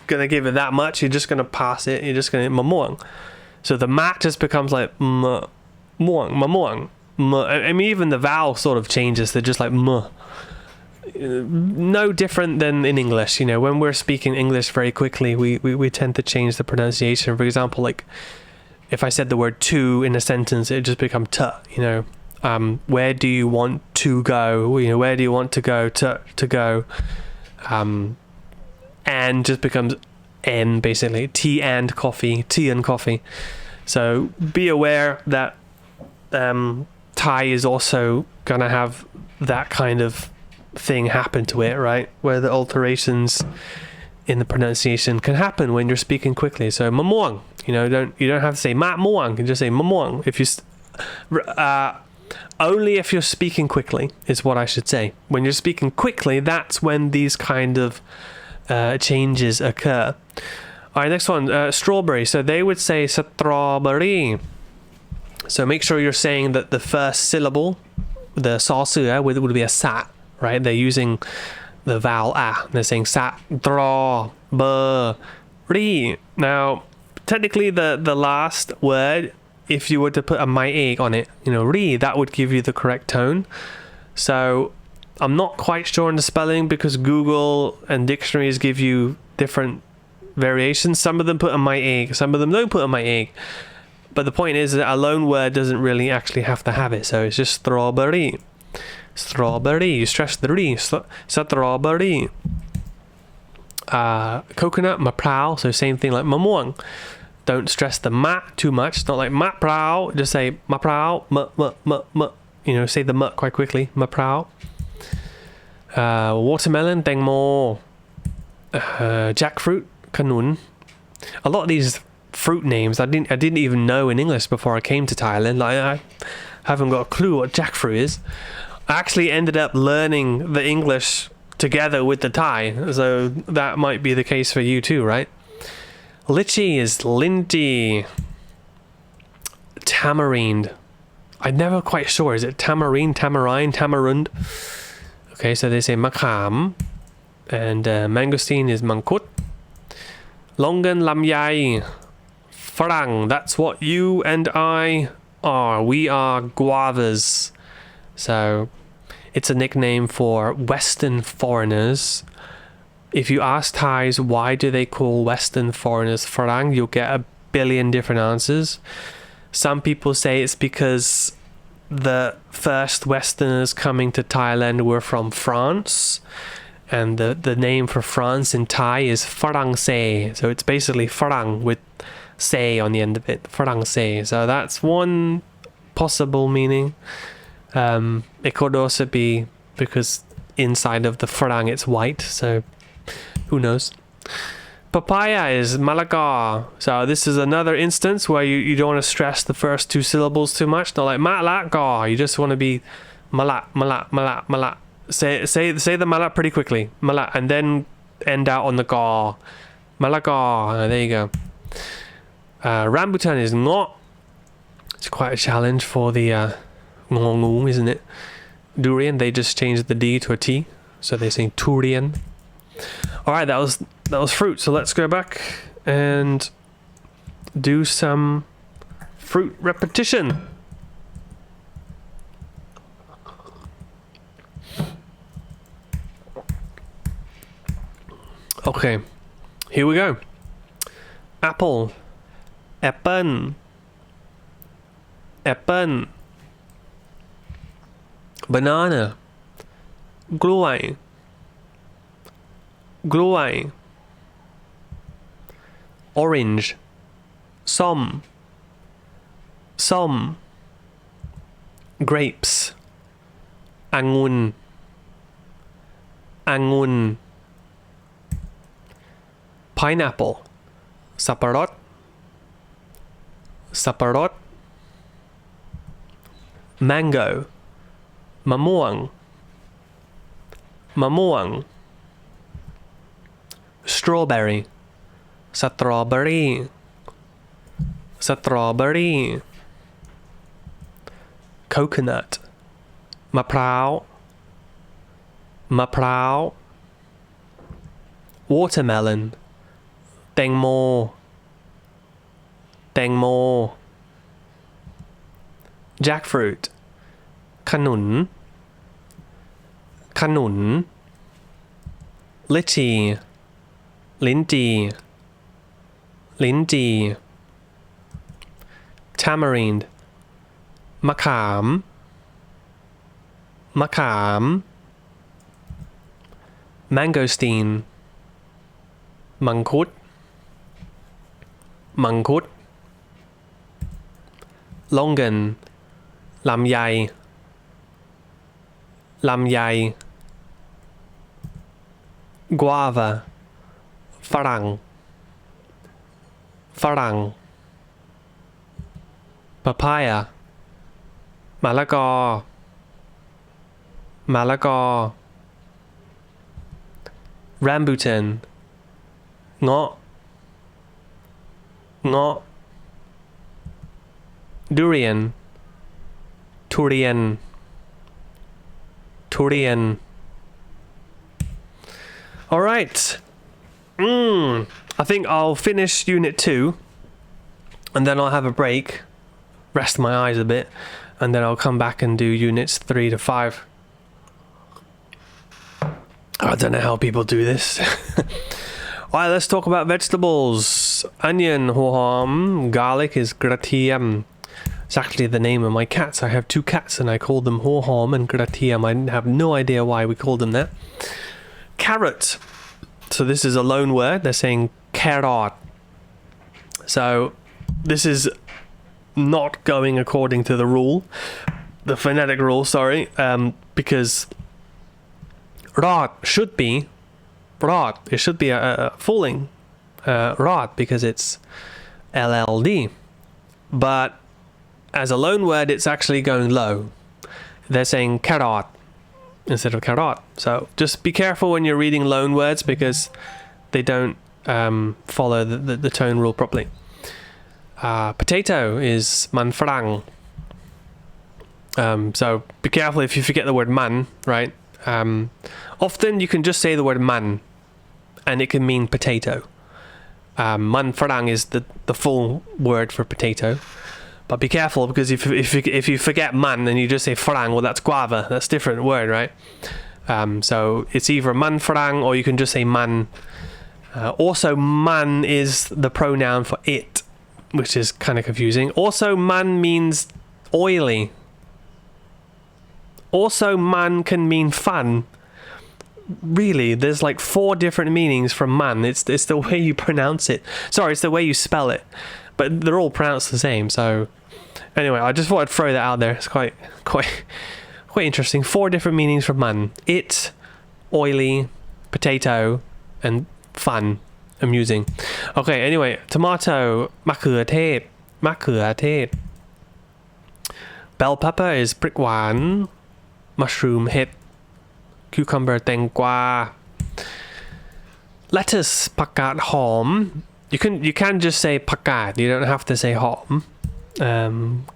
gonna give it that much. You're just gonna pass it. You're just gonna มะม่วง. So the มะ just becomes like มะม่วง I mean, even the vowel sort of changes. They're just like มะ. No different than in English. You know, when we're speaking English very quickly, we tend to change the pronunciation. For example, like if I said the word to in a sentence, it just becomes t, you know. Where do you want to go? You know, where do you want to go? To go. And just becomes n, basically. Tea and coffee. So be aware that Thai is also gonna have that kind of thing happen to it, right? Where the alterations in the pronunciation can happen when you're speaking quickly. So มะม่วง, you know, you don't have to say มะม่วง. You can just say มะม่วง. If you only if you're speaking quickly is what I should say. When you're speaking quickly, that's when these kind of changes occur. All right, next one, strawberry. So they would say strawberry. So make sure you're saying that the first syllable, the ซอเสือ would be a sa, right? They're using the vowel a. They're saying sa, draw, ri. Now, technically the last word, if you were to put a my egg on it, you know, ri, that would give you the correct tone. So I'm not quite sure on the spelling because Google and dictionaries give you different variations. Some of them put a my egg, some of them don't put a my egg. But the point is that a loan word doesn't really actually have to have it. So it's just strawberry. You stress the ri. Strawberry. Coconut, มะพร้าว So same thing like มะม่วง. Don't stress the มะ too much. It's not like มะพร้าว. Just say มะพร้าว มะ. You know, say the มะ quite quickly. มะพร้าว. Watermelon, แตงโม. Jackfruit, ขนุน. A lot of these fruit names I didn't even know in English before I came to Thailand. Like I haven't got a clue what jackfruit is. I actually ended up learning the English together with the Thai, so that might be the case for you too, right? Lychee is linty. Tamarind, I'm never quite sure. Is it tamarind, tamarind? Okay, so they say มะขาม and mangosteen is มังคุด Longan, ลำไย ฝรั่ง, that's what you and I are. We are guavas. So it's a nickname for Western foreigners. If you ask Thais why do they call Western foreigners ฝรั่ง, you'll get a billion different answers. Some people say it's because the first Westerners coming to Thailand were from France, and the name for France in Thai is Farang Se. So it's basically Farang with Se on the end of it, Farang Se. So that's one possible meaning. It could also be because inside of the Farang it's white, so who knows. Papaya is Malaka. So this is another instance where you don't want to stress the first two syllables too much. Not like Malaka. You just want to be Mala, Mala, Mala, Mala. Say the Mala pretty quickly. Mala, and then end out on the Ga. Malaka. There you go. Rambutan is Ngo. It's quite a challenge for the Ngongu, isn't it? Durian, they just changed the D to a T. So they're saying Turian. Alright, that was fruit. So let's go back and do some fruit repetition. Okay, here we go. Apple, apple, apple. Banana, กล้วย กล้วย orange ส้ม ส้ม grapes องุ่น องุ่น pineapple สับปะรด สับปะรด mango มะม่วง มะม่วง strawberry สตรอเบอรี่ สตรอเบอรี่ coconut มะพร้าว มะพร้าว watermelon แตงโม แตงโม jackfruit ขนุน ขนุน ลิชี ลิ้นจี่ ลิ้นจี่ tamarind มะขาม มะขาม mangosteen มังคุด มังคุด longan ลำไย ลำไย guava ฝรั่ง ฝรั่ง papaya มะละกอ มะละกอ rambutan เงาะ เงาะ durian ทุเรียน ทุเรียน all right. I think I'll finish unit 2 and then I'll have a break, rest my eyes a bit, and then I'll come back and do units 3 to 5. I don't know how people do this. Alright, let's talk about vegetables. Onion, หัวหอม garlic is กระเทียม. It's actually the name of my cats. I have 2 cats and I call them หัวหอม and กระเทียม. I have no idea why we call them that. Carrot. So this is a loan word. They're saying carrot. So this is not going according to the rule, the phonetic rule, sorry, because rod should be rod. It should be a falling rod because it's LLD. But as a loan word, it's actually going low. They're saying carrot instead of carrot. So just be careful when you're reading loan words because they don't follow the tone rule properly. Potato is man frang. So be careful if you forget the word man, right? Often you can just say the word man and it can mean potato. Man frang is the full word for potato. But be careful because if you forget man and you just say frang, well that's guava. That's a different word, right? So it's either man frang or you can just say man. Also man is the pronoun for it, which is kind of confusing. Also man means oily. Also, man can mean fun. Really, there's like 4 different meanings from man. It's the way you pronounce it. Sorry, it's the way you spell it. But they're all pronounced the same. So anyway, I just thought I'd throw that out there. It's quite interesting. 4 different meanings from man. It, oily, potato, and fun, amusing. Okay, anyway, tomato, มะเขือเทศ มะเขือเทศ bell pepper is พริกหวาน mushroom เห็ด cucumber แตงกวา lettuce ผักกาดหอม you can just say ผักกาด you don't have to say หอม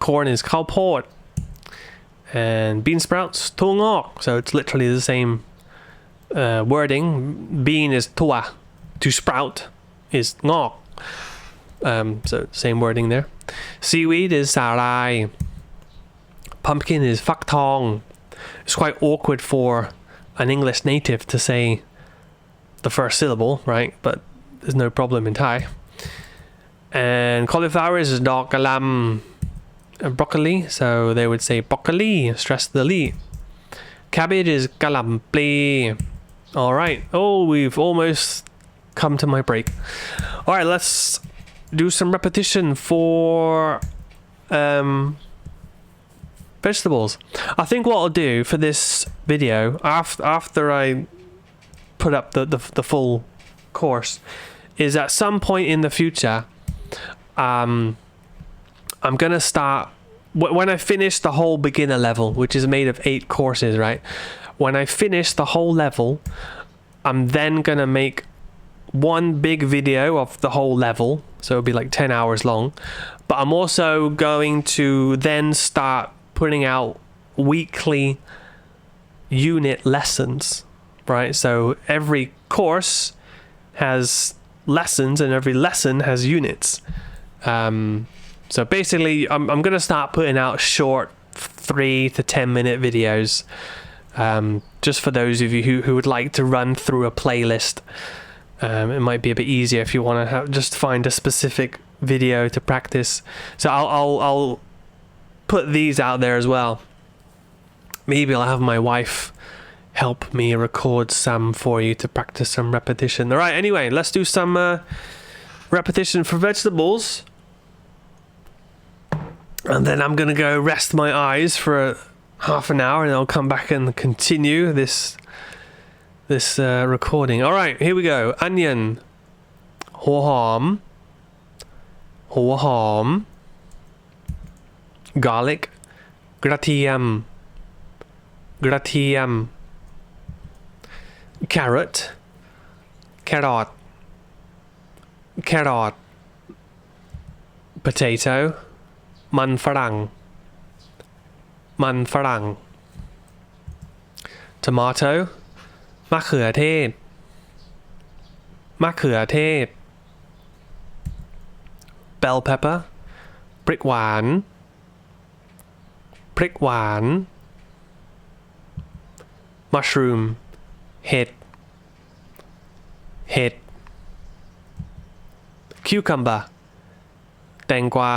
corn is ข้าวโพด and bean sprouts ถั่วงอก so it's literally the same wording. Bean is ถั่ว to sprout is งอก so same wording there. Seaweed is สาหร่าย pumpkin is ฟักทอง it's quite awkward for an English native to say the first syllable, right? But there's no problem in Thai. And cauliflower is ดอกกะหล่ำ broccoli, so they would say broccoli, stress the li. Cabbage is กะหล่ำปลี all right. Oh, we've almost come to my break. All right, let's do some repetition for vegetables. I think what I'll do for this video after I put up the full course is at some point in the future I'm gonna start when I finish the whole beginner level, which is made of 8 courses, right? When I finish the whole level, I'm then gonna make one big video of the whole level, so it'll be like 10 hours long. But I'm also going to then start putting out weekly unit lessons, right? So every course has lessons and every lesson has units. So basically I'm going to start putting out short 3 to 10 minute videos, just for those of you who would like to run through a playlist. It might be a bit easier if you want to just find a specific video to practice. So I'll put these out there as well. Maybe I'll have my wife help me record some for you to practice some repetition. All right, anyway, let's do some repetition for vegetables. And then I'm going to go rest my eyes for half an hour and I'll come back and continue this recording. All right, here we go. Onion, หัวหอม หัวหอม garlic, กระเทียม กระเทียม carrot, แครอท แครอท potato, มันฝรั่ง มันฝรั่ง tomato, มะเขือเทศ มะเขือเทศ bell pepper, พริกหวาน พริกหวาน mushroom, เห็ด เห็ด cucumber, แตงกวา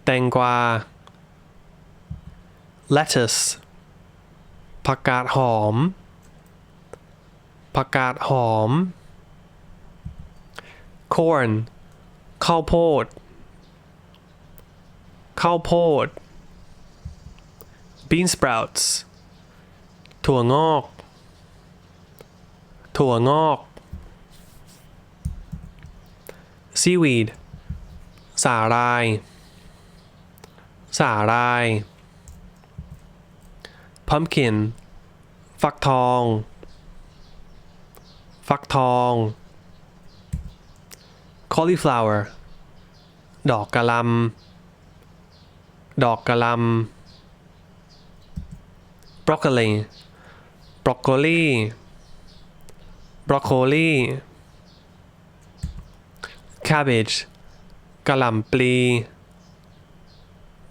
แตงกวา lettuce, ผักกาดหอม ผักกาดหอม corn, ข้าวโพด ข้าวโพด bean sprouts, ถั่วงอก ถั่วงอก seaweed, สาหร่าย สาหร่าย pumpkin, ฟักทอง ฟักทอง cauliflower, ดอกกะหล่ำ ดอกกะหล่ำ broccoli, broccoli, broccoli, cabbage, กะหล่ำปลี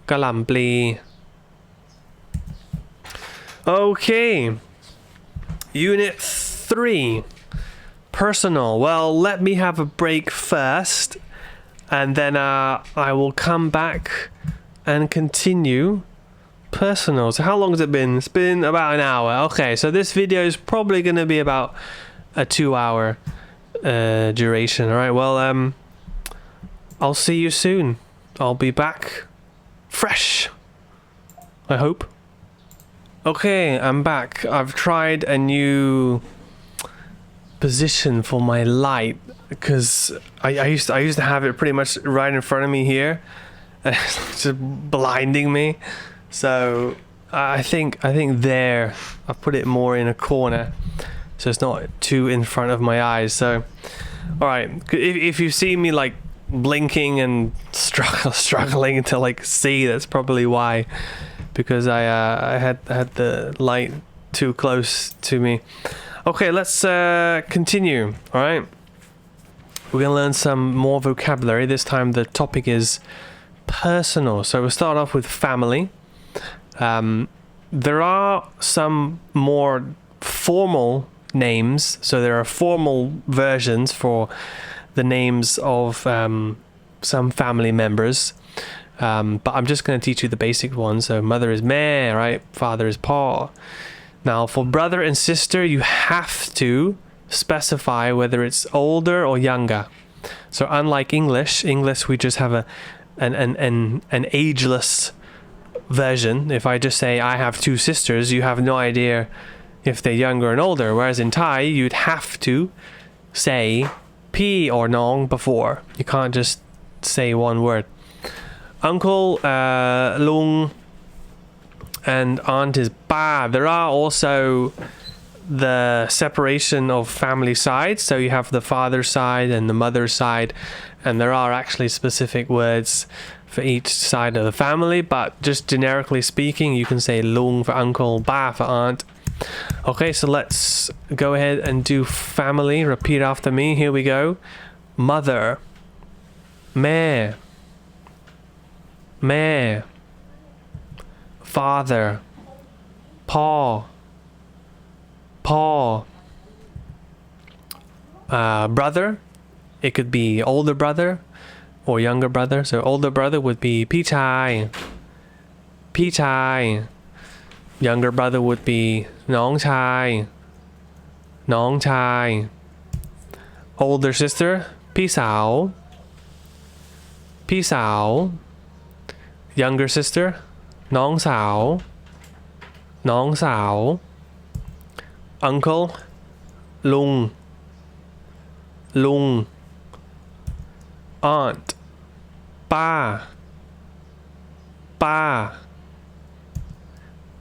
กะหล่ำปลี Okay, unit 3, personal. Well, let me have a break first, and then I will come back and continue personal. So how long has it been? It's been about an hour. Okay, so this video is probably going to be about a 2-hour duration. All right, well, I'll see you soon. I'll be back fresh, I hope. Okay, I'm back. I've tried a new position for my light because I used to have it pretty much right in front of me here, and it's just blinding me. So I think there I've put it more in a corner, so it's not too in front of my eyes. So, all right, if you see me like blinking and struggling to like see, that's probably why, because I had the light too close to me. Okay, let's continue. All right, we're gonna learn some more vocabulary. This time the topic is personal. So we'll start off with family. There are some more formal names, so there are formal versions for the names of some family members, but I'm just going to teach you the basic ones. So mother is mẹ, right? Father is pa. Now for brother and sister, you have to specify whether it's older or younger. So unlike English we just have an ageless version. If I just say I have 2 sisters, you have no idea if they're younger and older, whereas in Thai you'd have to say P or Nong before. You can't just say one word. Uncle, Lung, and aunt is Ba. There are also the separation of family sides, so you have the father's side and the mother's side, and there are actually specific words for each side of the family, but just generically speaking, you can say Lung for uncle, Ba for aunt. Okay, so let's go ahead and do family. Repeat after me. Here we go. Mother, mẹ, mẹ. Father, pa, pa. Brother, it could be older brother or younger brother. So older brother would be Pi Chai, Pi Chai. Younger brother would be Nong Chai, Nong Chai. Older sister, Pi Sao, Pi Sao. Younger sister, Nong Sao, Nong Sao. Uncle, Lung, Lung. Aunt, Pa, Pa.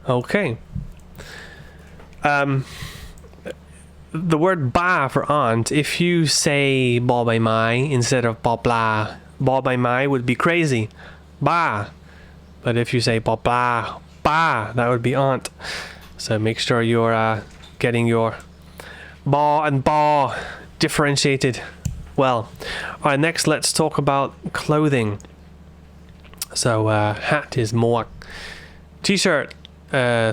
Okay. The word ba for aunt, if you say bo bai mai instead of bo bla, bo bai mai would be crazy. Ba. But if you say bo bla, ba, that would be aunt. So make sure you're getting your ba and ba differentiated well. All right, next let's talk about clothing. So hat is muak. T-shirt,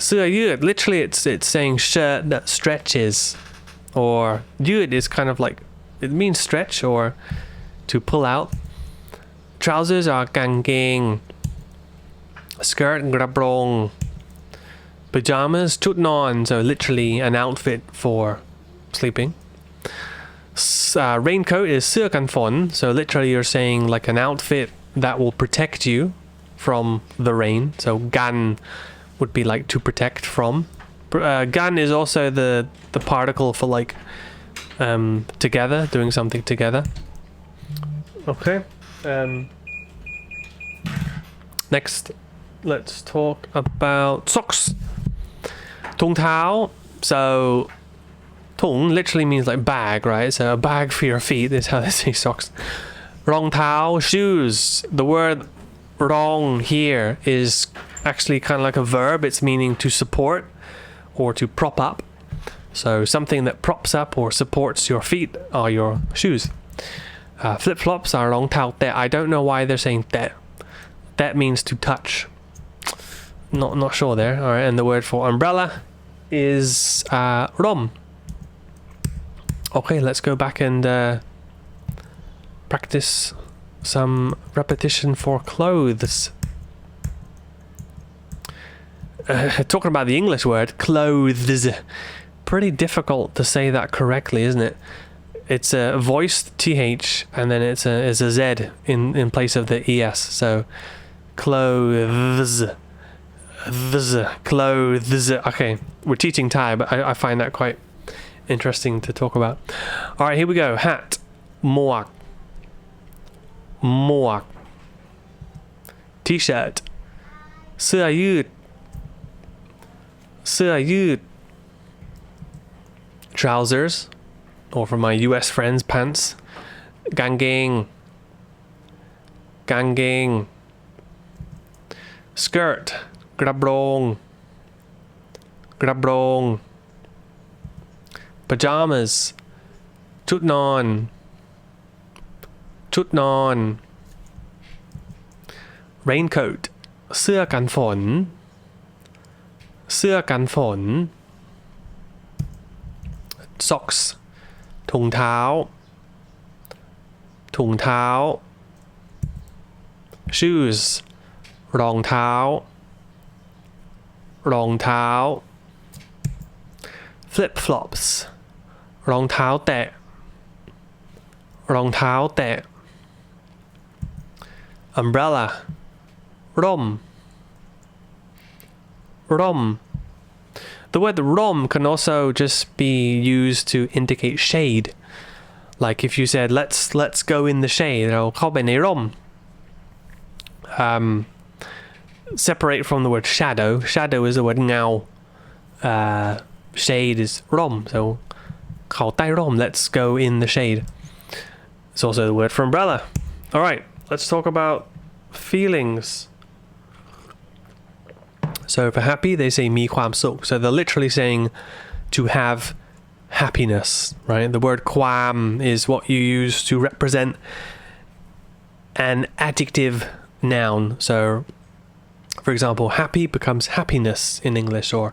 เสื้อยืด. Literally it's saying shirt that stretches, or ยืด is kind of like, it means stretch or to pull out. Trousers are กางเกง. Skirt กระโปรง. Pajamas ชุดนอน, so literally an outfit for sleeping. Raincoat is เสื้อกันฝน, so literally you're saying like an outfit that will protect you from the rain. So gan would be like to protect from. Gan is also the particle for like together, doing something together. Okay. Next, let's talk about socks. Tung tao. So tung literally means like bag, right? So a bag for your feet is how they say socks. Rong tao, shoes. The word rong here is actually kind of like a verb. It's meaning to support or to prop up. So something that props up or supports your feet are your shoes. Flip-flops are rong tao te. I don't know why they're saying te. That means to touch. Not sure there. All right, and the word for umbrella is rom. Okay, let's go back and practice some repetition for clothes. talking about the English word clothes, pretty difficult to say that correctly, isn't it? It's a voiced th and then it's a z in place of the es. So clothes, clothes. Okay, we're teaching Thai, but I find that quite interesting to talk about. All right, here we go. Hat, muak, muak. T-shirt, เสื้อยืด เสื้อยืด trousers, or for my US friends, pants, กางเกง กางเกง skirt, กระโปรง กระโปรง pajamas, ชุดนอน ชุดนอน raincoat, เสื้อกันฝน เสื้อกันฝน socks, ถุงเท้า ถุงเท้า shoes, รองเท้า รองเท้า flip flops, รองเท้าแตะ รองเท้าแตะ umbrella, ร่ม ร่ม. The word rom can also just be used to indicate shade. Like if you said let's go in the shade, เราเข้าไปในร่ม. Separate from the word shadow. Shadow is the word เงา. Shade is rom. So เข้าใต้ร่ม, let's go in the shade. It's also the word for umbrella. All right, let's talk about feelings. So for happy, they say มีความสุข. So they're literally saying to have happiness, right? The word ความ is what you use to represent an adjective noun. So for example, happy becomes happiness in English, or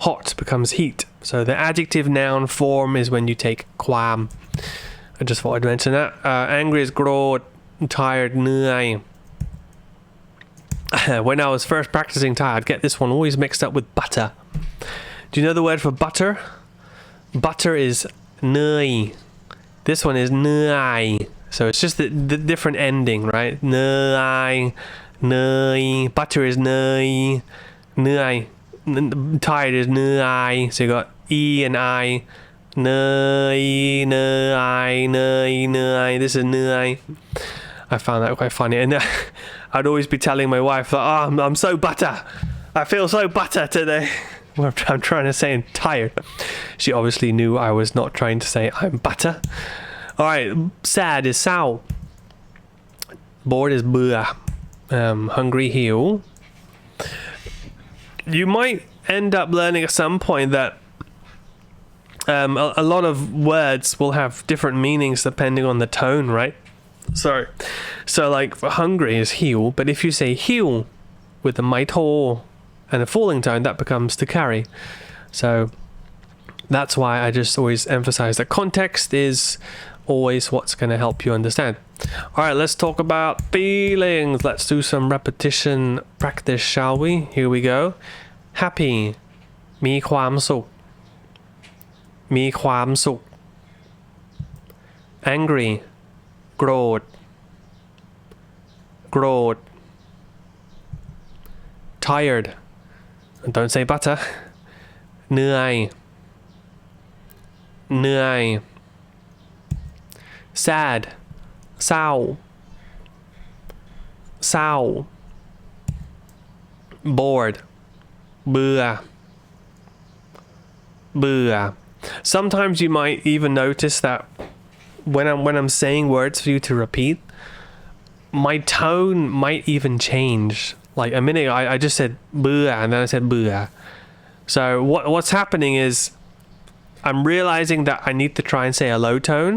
hot becomes heat. So the adjective noun form is when you take ความ. I just thought I'd mention that. Angry is โกรธ tired เหนื่อย. When I was first practicing Thai, I'd get this one always mixed up with butter. Do you know the word for butter? Butter is เนย. This one is เหนื่อย. So it's just the different ending, right? เหนื่อย เนย. Butter is เนย เหนื่อย. Tired is เหนื่อย So you got E and I. เนย เหนื่อย เนย เหนื่อย. This is เหนื่อย. I found that quite funny. And I'd always be telling my wife that, I'm so butter. I feel so butter today. I'm trying to say I'm tired. She obviously knew I was not trying to say I'm butter. All right, sad is เศร้า. Bored is เบื่อ. Hungry หิว. You might end up learning at some point that a lot of words will have different meanings depending on the tone, right? So like for hungry is หิว, but if you say หิว with a ไม้โท and a falling tone, that becomes to carry. So that's why I just always emphasize that context is always what's going to help you understand. All right, let's talk about feelings. Let's do some repetition practice, shall we? Here we go. Happy, มีความสุข มีความสุข. Angry, โกรธ โกรธ. Tired, don't say butter. เหนื่อย เหนื่อย. Sad, เศร้า เศร้า. Bored, เบื่อ เบื่อ. Sometimes you might even notice that when I'm saying words for you to repeat, my tone might even change. Like a minute I just said เบื่อ and then I said เบื่อ. So what's happening is I'm realizing that I need to try and say a low tone,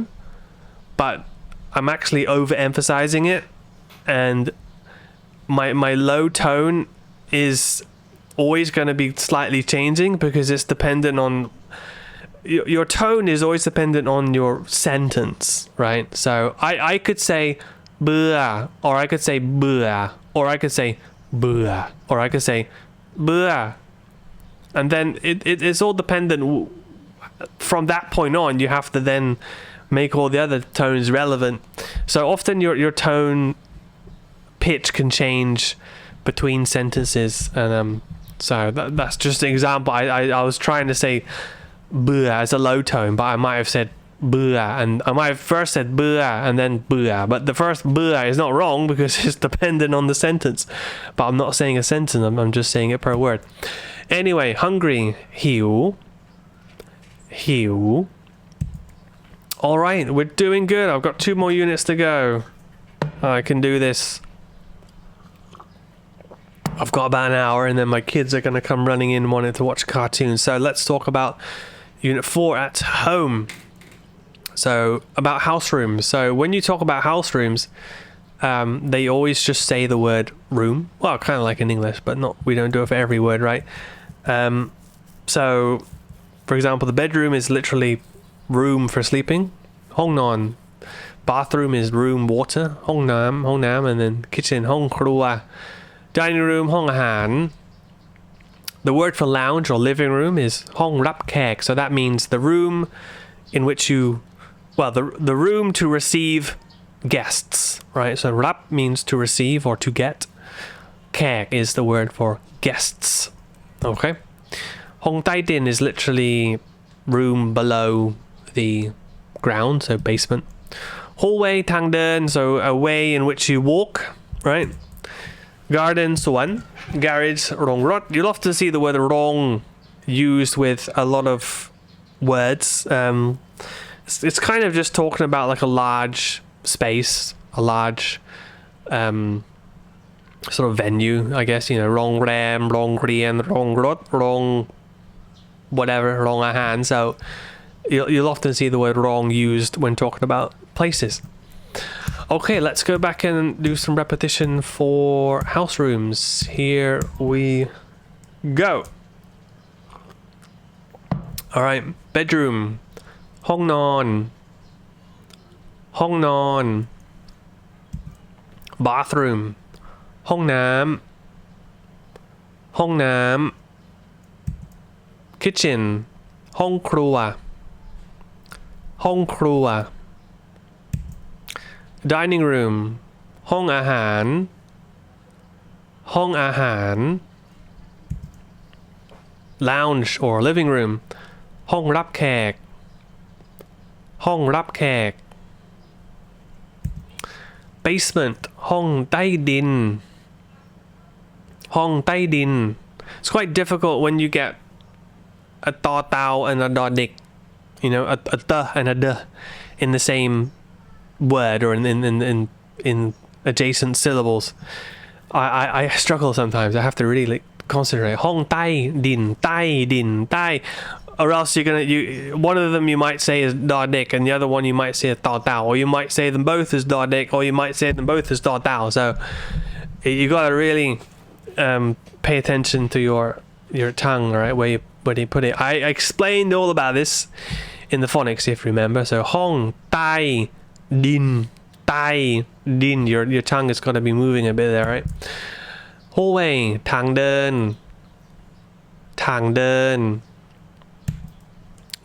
but I'm actually overemphasizing it, and my low tone is always going to be slightly changing because it's dependent on your tone is always dependent on your sentence, right? So I could say เบื่อ or I could say เบื่อ or I could say เบื่อ or I could say เบื่อ and then it's all dependent. From that point on, you have to then make all the other tones relevant. So often your tone pitch can change between sentences, and so that's just an example. I was trying to say bua as a low tone, but I might have said bua, and I might have first said bua and then bua, but the first bua is not wrong because it's dependent on the sentence. But I'm not saying a sentence, I'm just saying it per word. Anyway, hungry, hiu. All right, we're doing good. I've got 2 more units to go. I can do this. I've got about an hour, and then my kids are going to come running in wanting to watch cartoons. So let's talk about Unit 4 at home. So about house rooms. So when you talk about house rooms, they always just say the word room. Well, kind of like in English, but we don't do it for every word, right? So, for example, the bedroom is literally room for sleeping. Hong non. Bathroom is room water. Hong nam, and then kitchen, hong krua. Dining room, hong ahan. The word for lounge or living room is hong rap kek. So that means the room in which the room to receive guests, right? So rap means to receive or to get. Kek is the word for guests. Okay. Hong tai din is literally room below the ground, so basement. Hallway, tang den, so a way in which you walk, right? Garden, suan. Garage, rong rot. You'll often see the word rong used with a lot of words. It's kind of just talking about like a large space, a large sort of venue, I guess, rong ram, rong rien, rong rot, rong whatever, rong ahan. So you'll often see the word wrong used when talking about places. Okay, let's go back and do some repetition for house rooms. Here we go. All right, bedroom. Hong non. Hong non. Bathroom. Hong nam. Hong nam. Kitchen. Hong krua. Hong krua. Dining room. Hong ahan. Hong ahan. Lounge or living room. Hong rap kek. Hong rap kek. Basement. Hong tai din. Hong tai din. It's quite difficult when you get a ta tao and a da dik. A da and a da in the same word or in adjacent syllables. I struggle sometimes. I have to really concentrate. Hong tai din, tai. Or else one of them you might say is da dik, and the other one you might say is ta tao, or you might say them both as da dik, or you might say them both as ta tao. So you got to really pay attention to your tongue, right? Where you put it. I explained all about this in the phonics, if you remember. So hong tai din. Your tongue is got to be moving a bit there, right? Hallway, tang den.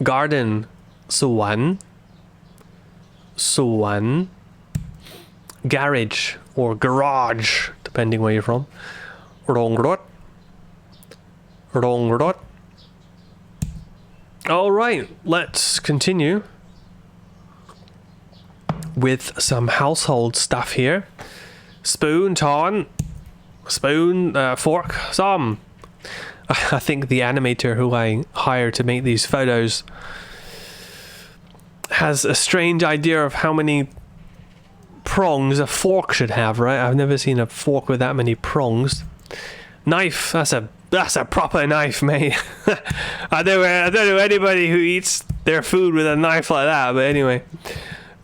Garden, suan. Garage or garage, depending where you're from. Rong rot. All right, let's continue with some household stuff here. Spoon, ton. Spoon, fork, some. I think the animator who I hired to make these photos has a strange idea of how many prongs a fork should have, right? I've never seen a fork with that many prongs. Knife, that's a proper knife, mate. I don't know anybody who eats their food with a knife like that, but anyway.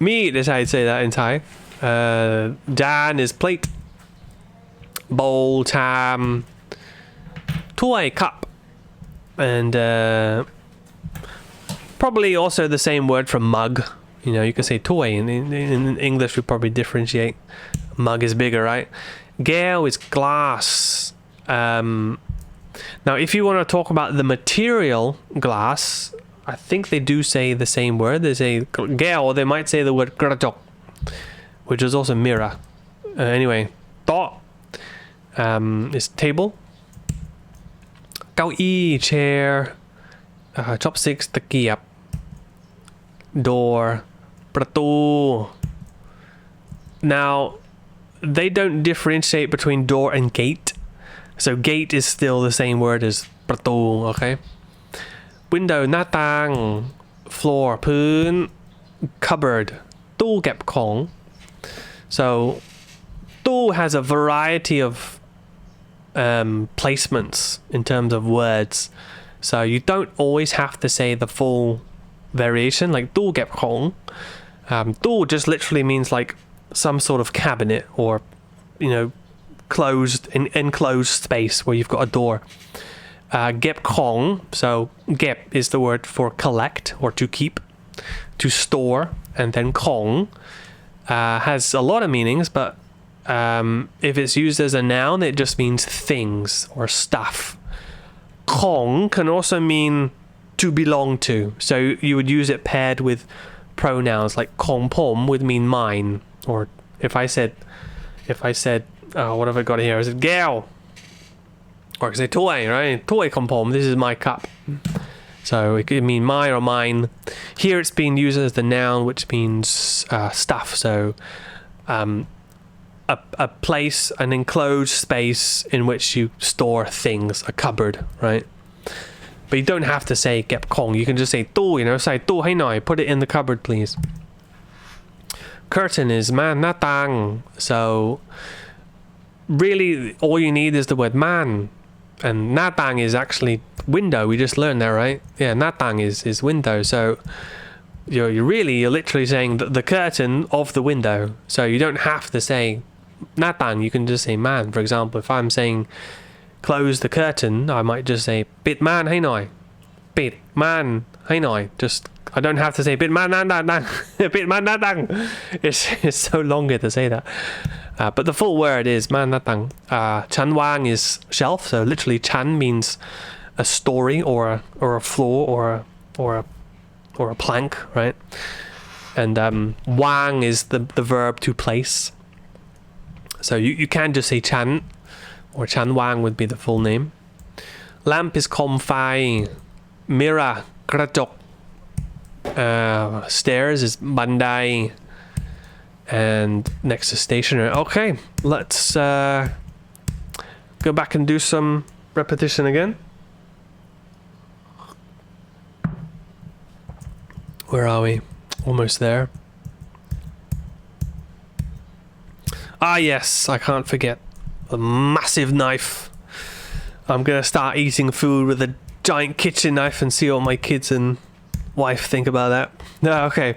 Meat is how you'd say that in Thai. Dan is plate. Bowl, tam. Toy, cup. And probably also the same word for mug. You can say toy. In English, we probably differentiate. Mug is bigger, right? Gale is glass. Now, if you want to talk about the material glass, I think they do say the same word. They say แก้ว or they might say the word กระจก which is also mirror. Anyway, โต๊ะ is table. เก้าอี้ chair. Chopsticks ตะเกียบ door ประตู Now, they don't differentiate between door and gate. So gate is still the same word as ประตู okay? Window หน้าต่าง floor พื้น cupboard ตู้เก็บของ So ตู้ has a variety of placements in terms of words. So you don't always have to say the full variation, like ตู้เก็บของ ตู้ just literally means like some sort of cabinet or, you know, closed, enclosed space where you've got a door. เก็บของ so เก็บ is the word for collect or to keep, to store, and then ของ has a lot of meanings, but if it's used as a noun, it just means things or stuff. ของ can also mean to belong to, so you would use it paired with pronouns like ของผม would mean mine, or if I said what have I got here? I said แก้ว or I could say ถ้วย right? ถ้วยของผม this is my cup. So it could mean mine or mine. Here it's being used as the noun, which means stuff. So a place, an enclosed space in which you store things, a cupboard, right? But you don't have to say เก็บของ you can just say ตู้ you know, ใส่ตู้ให้หน่อย put it in the cupboard please. Curtain is ม่านหน้าต่าง so really all you need is the word ม่าน and หน้าต่าง is actually window, we just learned that, right? Yeah, หน้าต่าง is window, so you're literally saying the curtain of the window, so you don't have to say หน้าต่าง you can just say ม่าน for example, if I'm saying close the curtain, I might just say ปิดม่านให้หน่อย ปิดม่านให้หน่อย just I don't have to say ปิดม่านหน้าต่าง ปิดม่านหน้าต่าง it's so longer to say that, but the full word is ม่านหน้าต่าง ชั้นวาง is shelf, so literally ชั้น means a story or a floor or a plank, right? And วาง is the verb to place, so you can just say ชั้นor ชั้นวาง would be the full name. Lamp is โคมไฟ mirror กระจก stairs is บันได and next to stationery. Okay, let's go back and do some repetition again. Where are we? Almost there. Ah yes, I can't forget a massive knife. I'm gonna start eating food with a giant kitchen knife and see what my kids and wife think about that. Okay,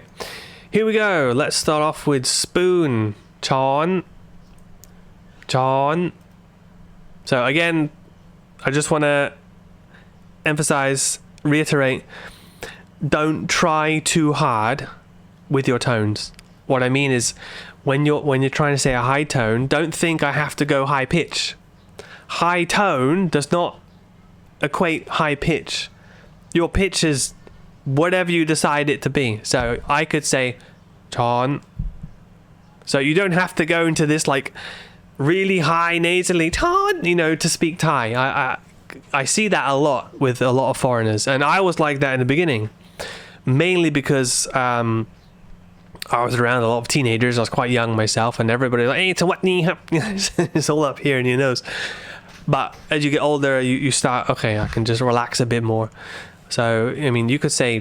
here we go. Let's start off with spoon. ช้อน So again, I just want to emphasize, reiterate, don't try too hard with your tones. What I mean is, when you're trying to say a high tone, don't think I have to go high pitch. High tone does not equate high pitch. Your pitch is whatever you decide it to be. So I could say ช้อน so you don't have to go into this like really high nasally ช้อน you know, to speak Thai. I see that a lot with a lot of foreigners, and I was like that in the beginning, mainly because I was around a lot of teenagers. I was quite young myself, and everybody was like, hey, what knee? It's all up here in your nose. But as you get older, you start, okay, I can just relax a bit more. So, I mean, you could say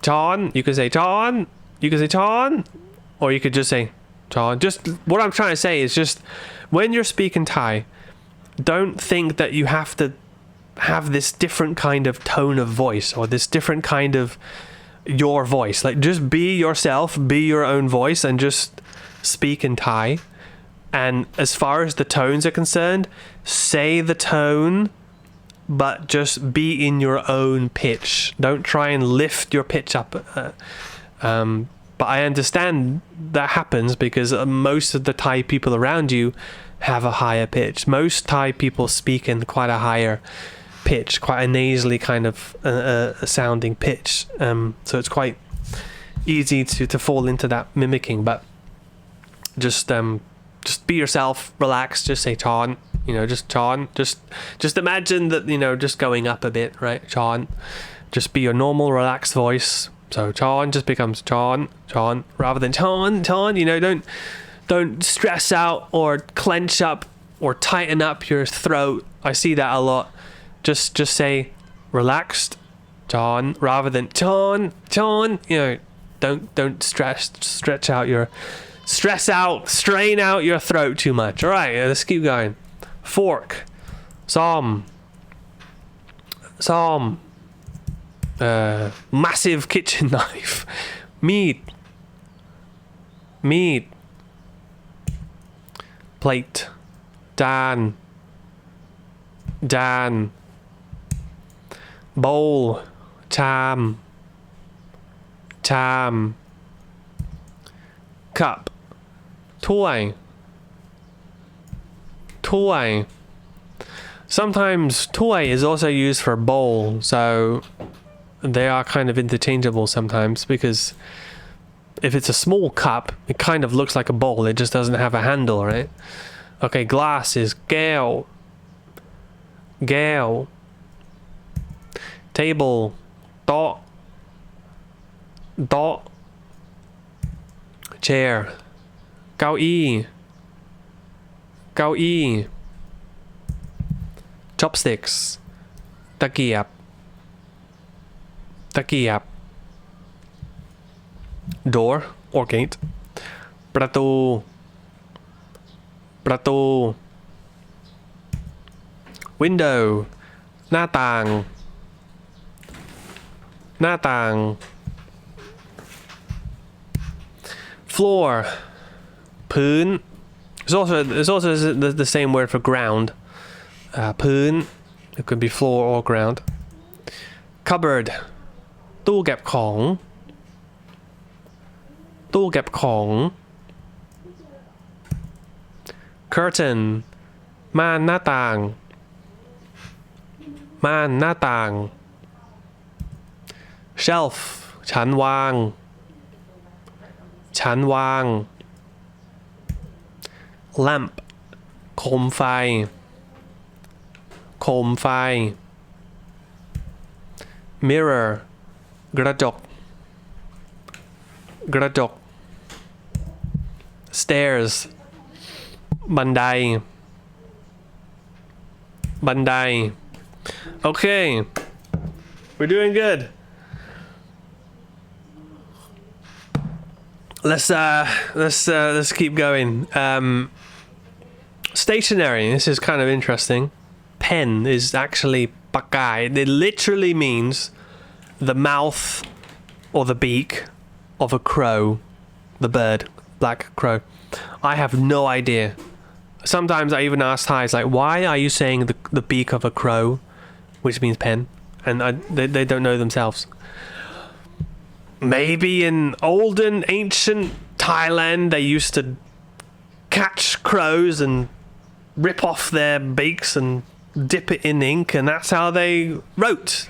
ช้อน you could say ช้อน you could say ช้อน or you could just say ช้อน just what I'm trying to say is just when you're speaking Thai, don't think that you have to have this different kind of tone of voice or this different kind of your voice. Like, just be yourself, be your own voice, and just speak in Thai. And as far as the tones are concerned, say the tone, but just be in your own pitch. Don't try and lift your pitch up. But I understand that happens because most of the Thai people around you have a higher pitch. Most Thai people speak in quite a higher pitch, quite a nasally kind of sounding pitch. So it's quite easy to fall into that mimicking. But just be yourself, relax, just say chon, just chon, just imagine that, just going up a bit, right? Chon, just be your normal relaxed voice. So chon just becomes chon, rather than chon, don't stress out or clench up or tighten up your throat. I see that a lot. Just say relaxed chon rather than chon, don't stretch out your strain out your throat too much. All right, let's keep going. Fork, psalm, massive kitchen knife, meat, plate, dan, bowl, cham, cup, toy. Sometimes toy is also used for bowl, so they are kind of interchangeable sometimes, because if it's a small cup, it kind of looks like a bowl, it just doesn't have a handle, right? Okay, glass is gale. Table, dot. Chair, เก้าอี้ chopsticks ตะเกียบ door or gate ประตู window หน้าต่าง floor พื้น It's also the same word for ground. พื้น it could be floor or ground. Cupboard ตู้เก็บของ curtain ม่านหน้าต่าง shelf ชั้นวาง lamp โคมไฟ mirror กระจก stairs บันได Okay, we're doing good. Let's keep going. Stationery. This is kind of interesting. Pen is actually pakai. It literally means the mouth or the beak of a crow, the bird, black crow. I have no idea. Sometimes I even ask Thais, like, why are you saying the beak of a crow, which means pen, and they don't know themselves. Maybe in olden ancient Thailand they used to catch crows and rip off their beaks and dip it in ink, and that's how they wrote.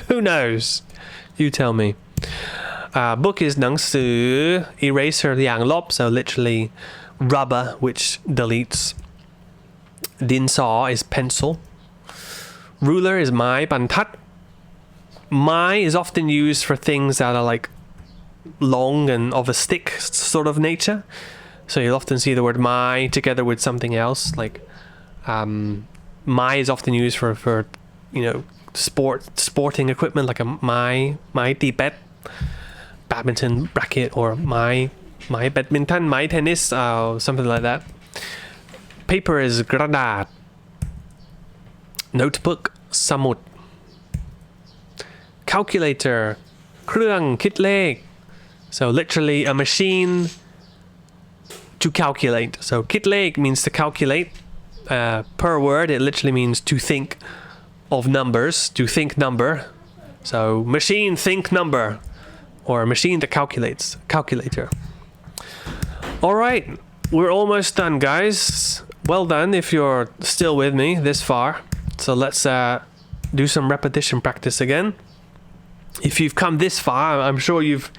Who knows? You tell me. Book is หนังสือ eraser อย่างลบ, so literally rubber which deletes. ดินสอ is pencil. Ruler is ไม้บรรทัด. Mai is often used for things that are like long and of a stick sort of nature. So you'll often see the word mai together with something else. Like mai is often used for sporting equipment, like a mai ti bet, badminton racket, or mai badminton, mai tennis, something like that. Paper is กระดาษ. Notebook สมุด. Calculator เครื่องคิดเลข. So literally a machine to calculate. So คิดเลข means to calculate. Per word it literally means to think of numbers, to think number. So machine think number, or a machine that calculates, calculator. All right, we're almost done, guys. Well done if you're still with me this far. So let's do some repetition practice again. If you've come this far, I'm sure you've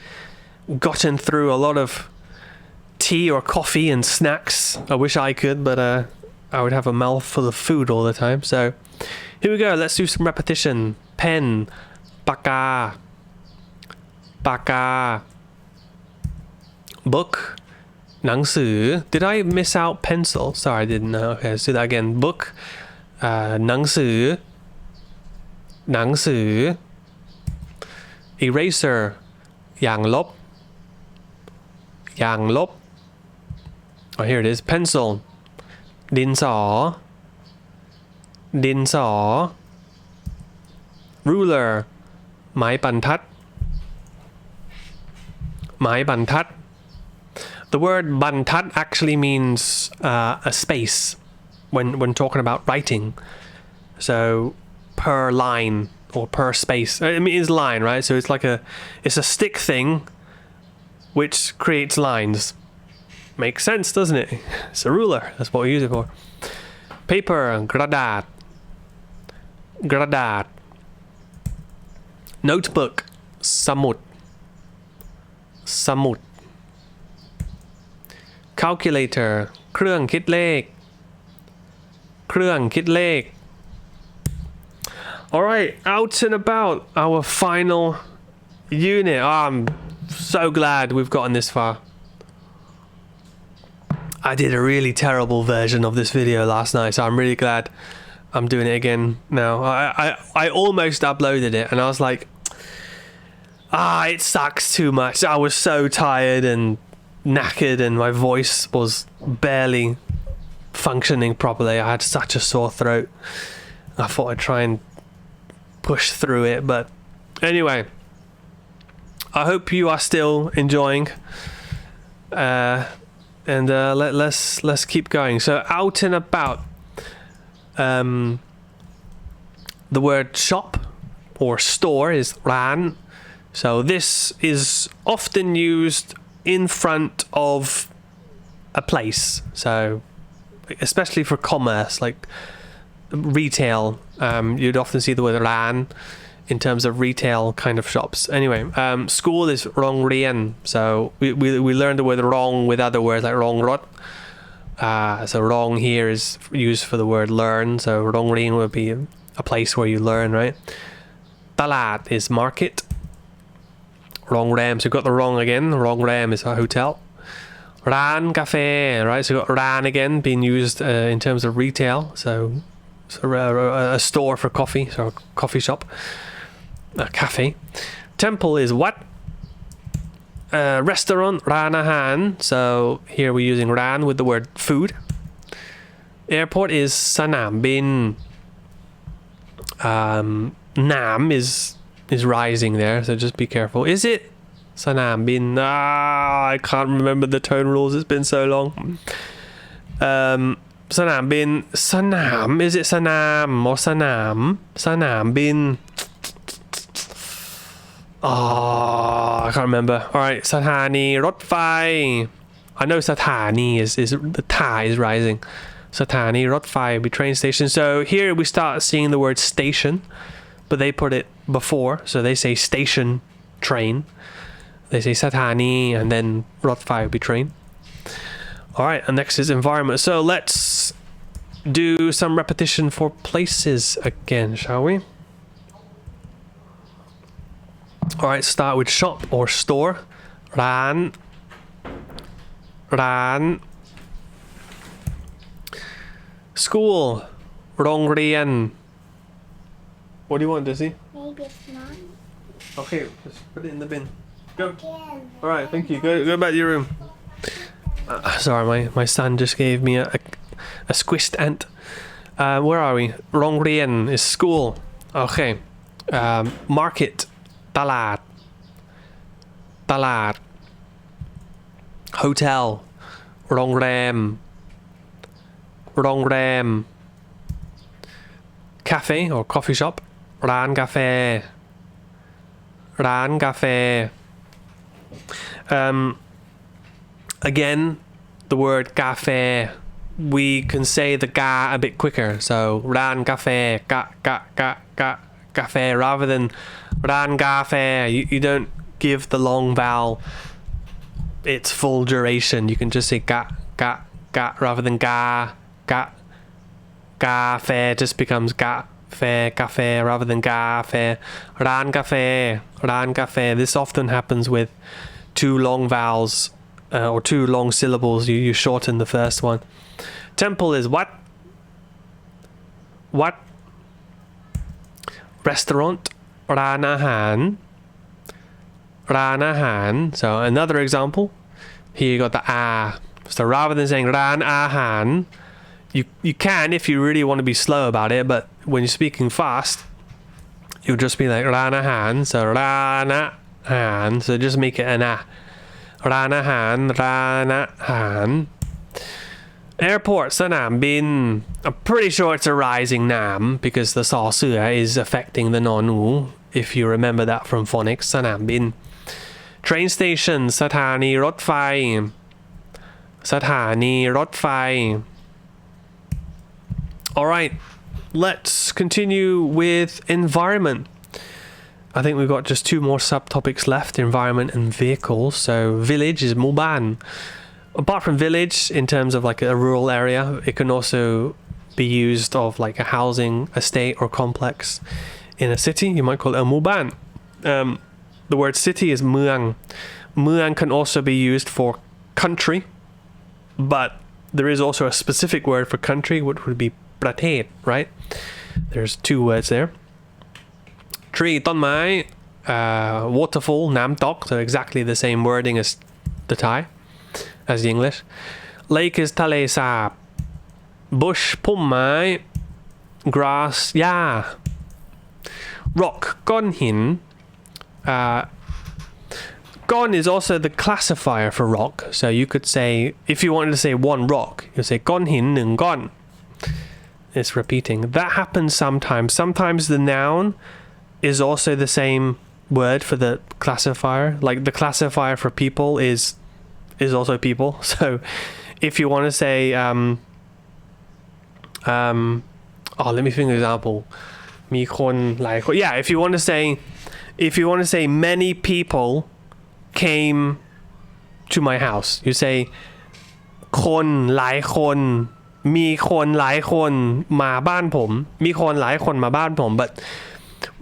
gotten through a lot of tea or coffee and snacks. I wish I could, but I would have a mouthful of food all the time. So here we go. Let's do some repetition. Pen, ปากกา ปากกา book, หนังสือ Did I miss out pencil? Sorry, I didn't know. Okay, let's do that again. Book, หนังสือ หนังสือ eraser, อย่างลบ อย่างลบ Oh, here it is. Pencil, ดินสอ ดินสอ ruler, ไม้บรรทัด ไม้บรรทัด The word บรรทัด actually means a space when talking about writing. So per line or per space. It means line, right? So it's like it's a stick thing which creates lines. Makes sense, doesn't it? It's a ruler. That's what we use it for. Paper, กระดาษ กระดาษ Notebook, สมุด สมุด Calculator, เครื่องคิดเลข เครื่องคิดเลข Alright, out and about, our final unit. Oh, I'm so glad we've gotten this far. I did a really terrible version of this video last night, so I'm really glad I'm doing it again now. I almost uploaded it and I was like, it sucks too much. I was so tired and knackered and my voice was barely functioning properly. I had such a sore throat. I thought I'd try and push through it, but anyway, I hope you are still enjoying. And let's keep going. So out and about. The word shop or store is ร้าน So this is often used in front of a place. So especially for commerce, like retail, you'd often see the word ร้าน in terms of retail kind of shops. Anyway, school is โรงเรียน So we learned the word โรง with other words like โรงรถ So โรง here is used for the word learn. So โรงเรียน would be a place where you learn, right? ตลาด is market. โรงแรม so you've got the wrong again. โรงแรม is a hotel. ร้านกาแฟ right? So you've got ร้าน again being used in terms of retail. So a store for coffee, so a coffee shop. A cafe. Temple is what? Restaurant, ร้านอาหาร So here we're using ร้าน with the word food. Airport is สนามบิน Nam is rising there, so just be careful. Is it สนามบิน I can't remember the tone rules. It's been so long. สนามบิน สนาม is it สนาม or สนาม สนามบิน I can't remember. Alright, สถานีรถไฟ I know สถานี is the Thai is rising. สถานีรถไฟ be train station. So here we start seeing the word station, but they put it before, so they say station train. They say สถานี and then รถไฟ would be train. Alright, and next is environment. So let's do some repetition for places again, shall we? Alright, start with shop or store. ร้าน ร้าน School, โรงเรียน What do you want, Dizzy? Maybe it's not. Okay, just put it in the bin. Go. Again. Alright, thank you. Go back to your room. Sorry, my son just gave me a squished ant. Where are we? โรงเรียน is school. Okay. Market, ตลาด ตลาด Hotel, โรงแรม โรงแรม Cafe or coffee shop, ร้านกาแฟ ร้านกาแฟ Again, the word กาแฟ we can say the ga a bit quicker. So ร้านกาแฟ กาแฟ rather than ร้านกาแฟ. You don't give the long vowel its full duration. You can just say ga rather than ga. Cafe just becomes cafe rather than cafe. ร้านกาแฟ. This often happens with two long vowels or two long syllables. You shorten the first one. Temple is what? Restaurant. ร้านอาหาร. So another example. Here you got the a. So rather than saying ร้านอาหาร, you can if you really want to be slow about it, but when you're speaking fast, you'll just be like ร้านอาหาร. So ร้านอาหาร. So just make it an a. ร้านอาหาร. Airport สนามบิน. I'm pretty sure it's a rising nam because the สอเสือ is affecting the นอหนู if you remember that from phonics. สนามบิน. Train station สถานีรถไฟ. All right, let's continue with environment. I think we've got just two more subtopics left, environment and vehicles. So village is หมู่บ้าน. Apart from village, in terms of like a rural area, it can also be used of like a housing estate or complex in a city. You might call it a หมู่บ้าน. The word city is เมือง. เมือง can also be used for country, but there is also a specific word for country, which would be ประเทศ, right? There's two words there. Tree ต้นไม้. Waterfall น้ำตก. So exactly the same wording as the Thai, as the English. Lake is ทะเลสาบ. Bush พุ่มไม้. Grass หญ้า. Rock ก้อนหิน. Gon is also the classifier for rock. So you could say, if you wanted to say one rock, you'll say ก้อนหินหนึ่งก้อน. It's repeating. That happens sometimes. Sometimes the noun is also the same word for the classifier. Like the classifier for people is also people. So if you want to say, let me think of an example. มีคนหลายคน. Yeah, if you want to say many people came to my house, you say คนหลายคน มีคนหลายคนมาบ้านผม มีคนหลายคนมาบ้านผม. But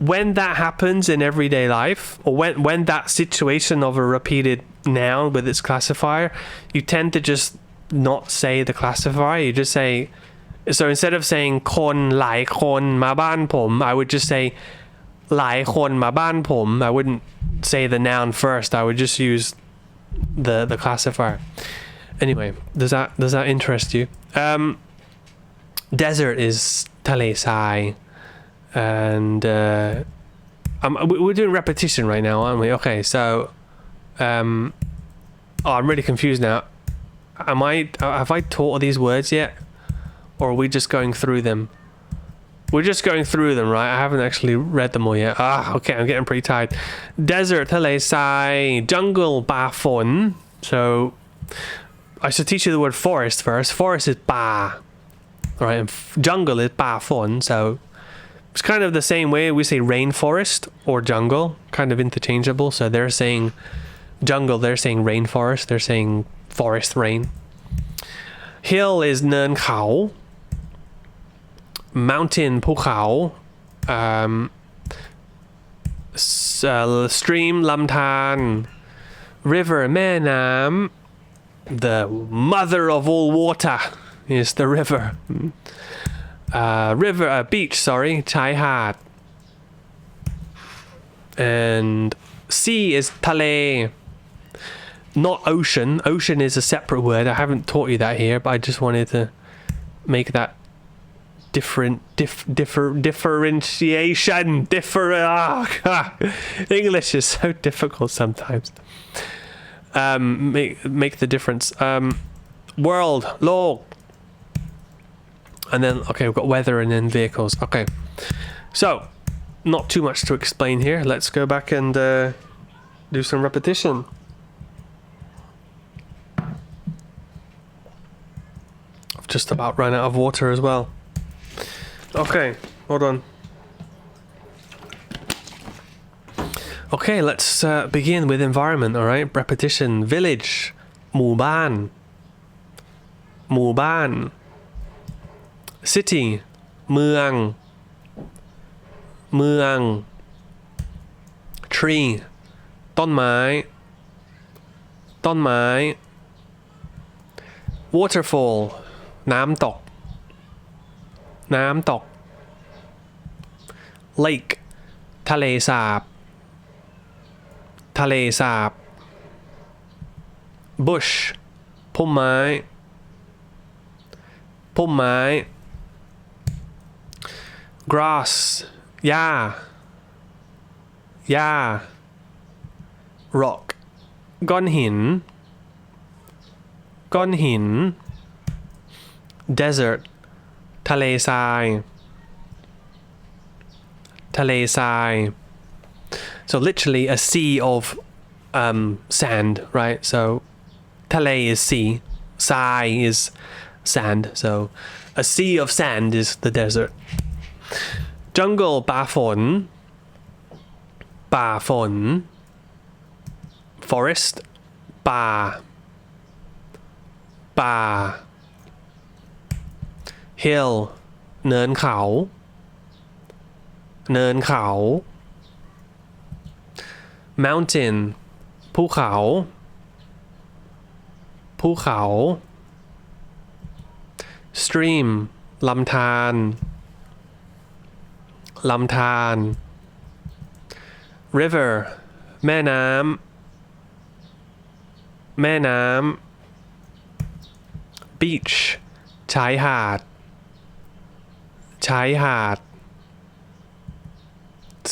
when that happens in everyday life, or when that situation of a repeated noun with its classifier, you tend to just not say the classifier. You just say, so instead of saying คนหลายคนมาบ้านผม, I would just say หลายคนมาบ้านผม. I wouldn't say the noun first. I would just use the classifier. Anyway, does that interest you? Desert is ทะเลทราย. And we're doing repetition right now, aren't we? Okay, so I'm really confused now. Have I taught these words yet, or are we just going through them? We're just going through them, right? I haven't actually read them all yet. Okay, I'm getting pretty tired. Desert ทะเลทราย. Jungle ป่าฝน. So I should teach you the word forest first. Forest is ป่า. All right, and jungle is ป่าฝน. So it's kind of the same way we say rainforest or jungle, kind of interchangeable. So they're saying jungle, they're saying rainforest, they're saying forest rain. Hill is เนินเขา. Mountain ภูเขา. Stream ลำธาร. River แม่น้ำ. The mother of all water is the river. Beach, sorry, ชายหาด. And sea is ทะเล. Not ocean. Ocean is a separate word. I haven't taught you that here, but I just wanted to make that differentiation. English is so difficult sometimes. Make the difference. World, โลก. And then, okay, we've got weather and then vehicles. Okay, so not too much to explain here. Let's go back and do some repetition. just about run out of water as well. Okay, hold on. Okay, let's begin with environment, alright? Repetition. Village หมู่บ้านหมู่บ้าน City เมืองเมือง Tree ต้นไม้ต้นไม้ Waterfall น้ำตกน้ำตก Lake ทะเลสาบทะเลสาบ Bush พุ่มไม้พุ่มไม้ Grass หญ้าหญ้า Rock ก้อนหินก้อนหิน Desert ทะเลทรายทะเลทราย so literally a sea of sand, right? Soทะเล is sea, ทราย is sand, so a sea of sand is the desert. Jungle ป่าฝนป่าฝน Forest ป่าป่า Hill เนินเขาเนินเขา Mountain ภูเขาภูเขา Stream ลำธารลำธาร River แม่น้ำแม่น้ำ Beach ชายหาดชายหาด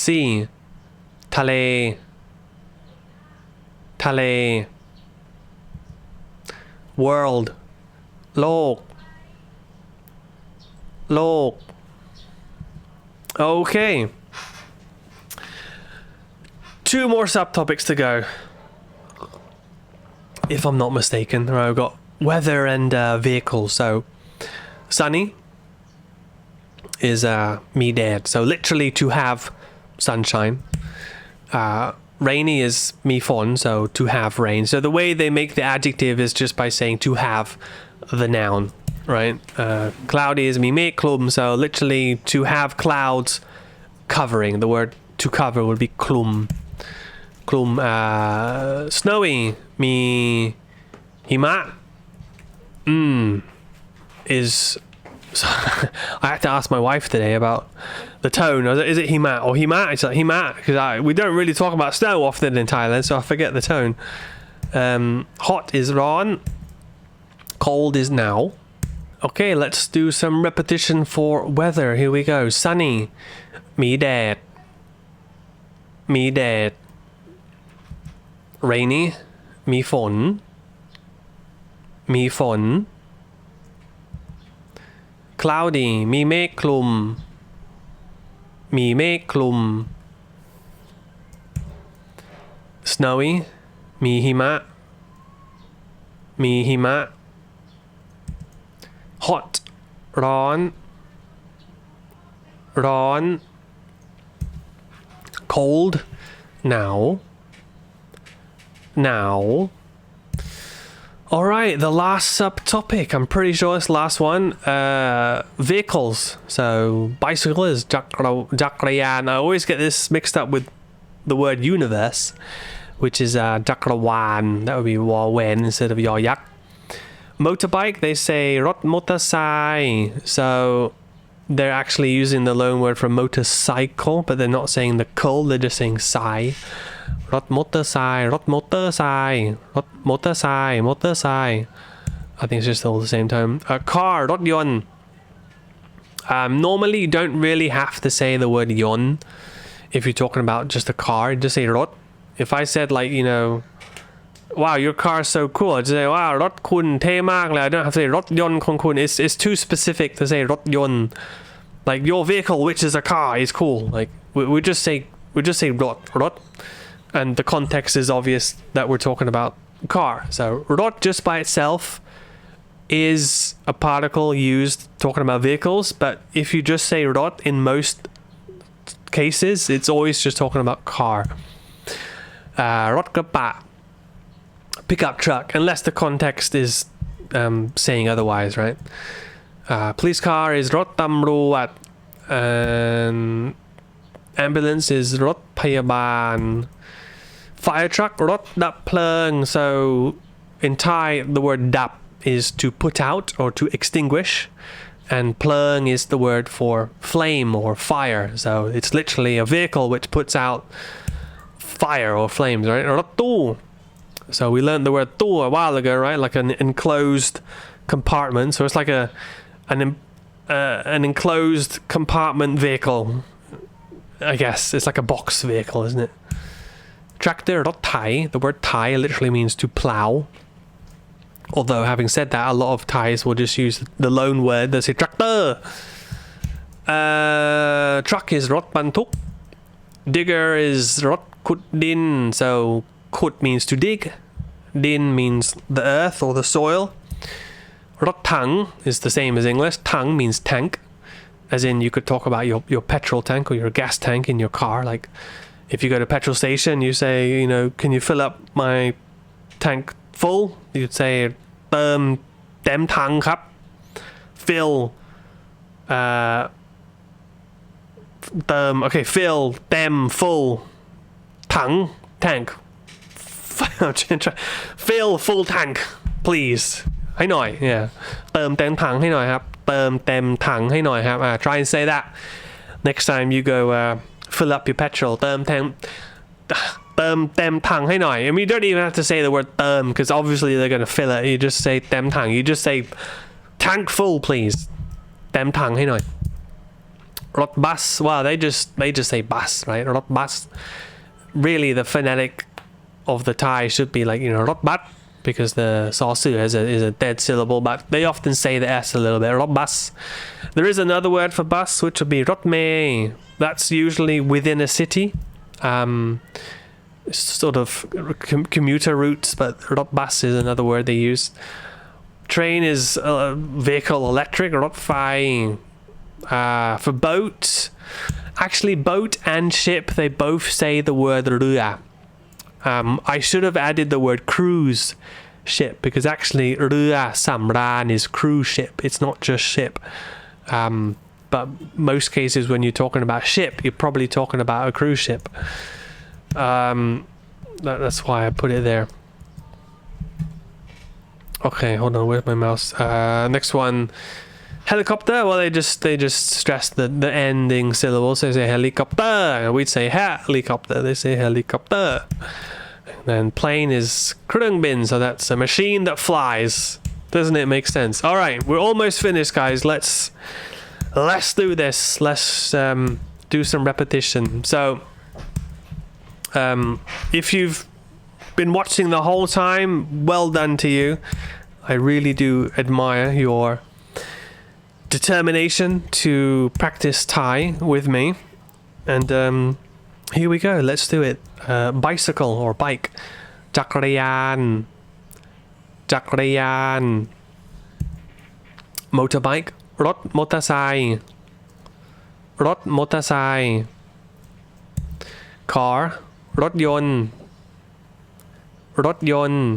Sea ทะเลทะเล World โลกโลก Okay, 2 more subtopics to go, if I'm not mistaken. Right, I've got weather and vehicles. So sunny is me dad, so literally to have sunshine. Rainy is me fon, so to have rain. So the way they make the adjective is just by saying to have the noun, right? Cloudy is me mek klum, so literally to have clouds covering. The word to cover would be klum. Klum. Snowy me hima is I had to ask my wife today about the tone. I was like, is it hima or hima? It's like hima because we don't really talk about snow often in Thailand, so I forget the tone. Hot is ron, cold is now. Okay, let's do some repetition for weather. Here we go. Sunny, me dad, me dad. Rainy, me fon, me fon. Cloudy มีเมฆคลุมมีเมฆคลุม Snowy มีหิมะมีหิมะ Hot ร้อนร้อน Cold หนาวหนาว All right, the last subtopic. I'm pretty sure it's the last one. Vehicles. So bicycles, jakrayan. I always get this mixed up with the word universe, which is jakrawan. That would be wawen instead of yoyak. Motorbike, they say rot motorsai. So they're actually using the loan word for motorcycle, but they're not saying the kul, they're just saying sai. รถมอเตอร์ไซค์รถมอเตอร์ไซค์รถมอเตอร์ไซค์มอเตอร์ไซค์ I think it's just all the same time. Car รถยนต์ normally you don't really have to say the word yon if you're talking about just a car. Just say รถ if I said like, you know, wow, your car is so cool, I'd say wow, รถคุณเท่มากเลย. I don't have to say รถยนต์ของคุณ. It's too specific to say รถยนต์. Like your vehicle, which is a car, is cool. Like we just say รถรถ. And the context is obvious that we're talking about car. So rot just by itself is a particle used talking about vehicles, but if you just say rot in most cases, it's always just talking about car. Rot kapa, pickup truck, unless the context is saying otherwise, right? Police car is rot tamruat, and ambulance is rot payaban. Fire truck, rot dap plung. So in Thai, the word dap is to put out or to extinguish, and plung is the word for flame or fire. So it's literally a vehicle which puts out fire or flames, right? Rot tu. So we learned the word tu a while ago, right? Like an enclosed compartment. So it's like an enclosed compartment vehicle, I guess. It's like a box vehicle, isn't it? Tractor, rot thai. The word thai literally means to plow. Although, having said that, a lot of Thais will just use the loan word. They'll say tractor. Truck is rot bantuk. Digger is rot kut din. So kut means to dig. Din means the earth or the soil. Rot tang is the same as English. Tang means tank. As in, you could talk about your petrol tank or your gas tank in your car. Like, if you go to a petrol station, you say, can you fill up my tank full? You'd say เต็มถังครับ fill fill เต็ม full ถัง tank fill full tank please ให้หน่อย yeah เติมเต็มถังให้หน่อยครับเติมเต็มถังให้หน่อยครับtry and say that next time you go fill up your petrol เติมเต็มถังให้หน่อย I mean, you don't even have to say the word เติม because obviously they're going to fill it. You just say เต็มถัง you just say tank full please เต็มถังให้หน่อยรถ bus well they just say bus right รถ bus really the phonetic of the Thai should be like รถ bus because the ซอสื่อ is a dead syllable, but they often say the s a little bit รถ bus. There is another word for bus which would be รถเมล์ that's usually within a city. Sort of commuter routes, but rot bus is another word they use. Train is vehicle electric, rot fai. For boat, actually boat and ship, they both say the word rua. I should have added the word cruise ship because actually rua samran is cruise ship. It's not just ship. But most cases when you're talking about ship, you're probably talking about a cruise ship. That's why I put it there. Okay, hold on, where's my mouse? Next one, helicopter. Well, they just stress the ending syllables. They say helicopter, and we'd say helicopter. They say helicopter. And then plane is เครื่องบิน, so that's a machine that flies. Doesn't it make sense? All right, we're almost finished, guys. Let's do this. Let's do some repetition. So if you've been watching the whole time, well done to you. I really do admire your determination to practice Thai with me. And here we go. Let's do it. Bicycle or bike. จักรยาน motorbike รถมอเตอร์ไซค์ car รถยนต์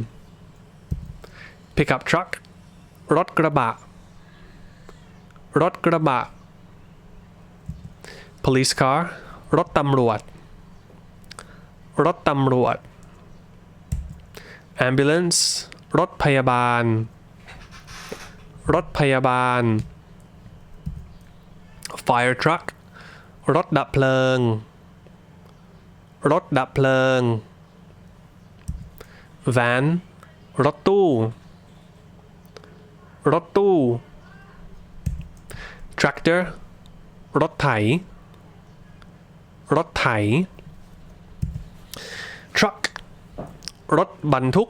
pickup truck รถกระบะ police car รถตำรวจ ambulance รถพยาบาล fire truck รถดับเพลิง van รถตู้ tractor รถไถ truck รถบรรทุก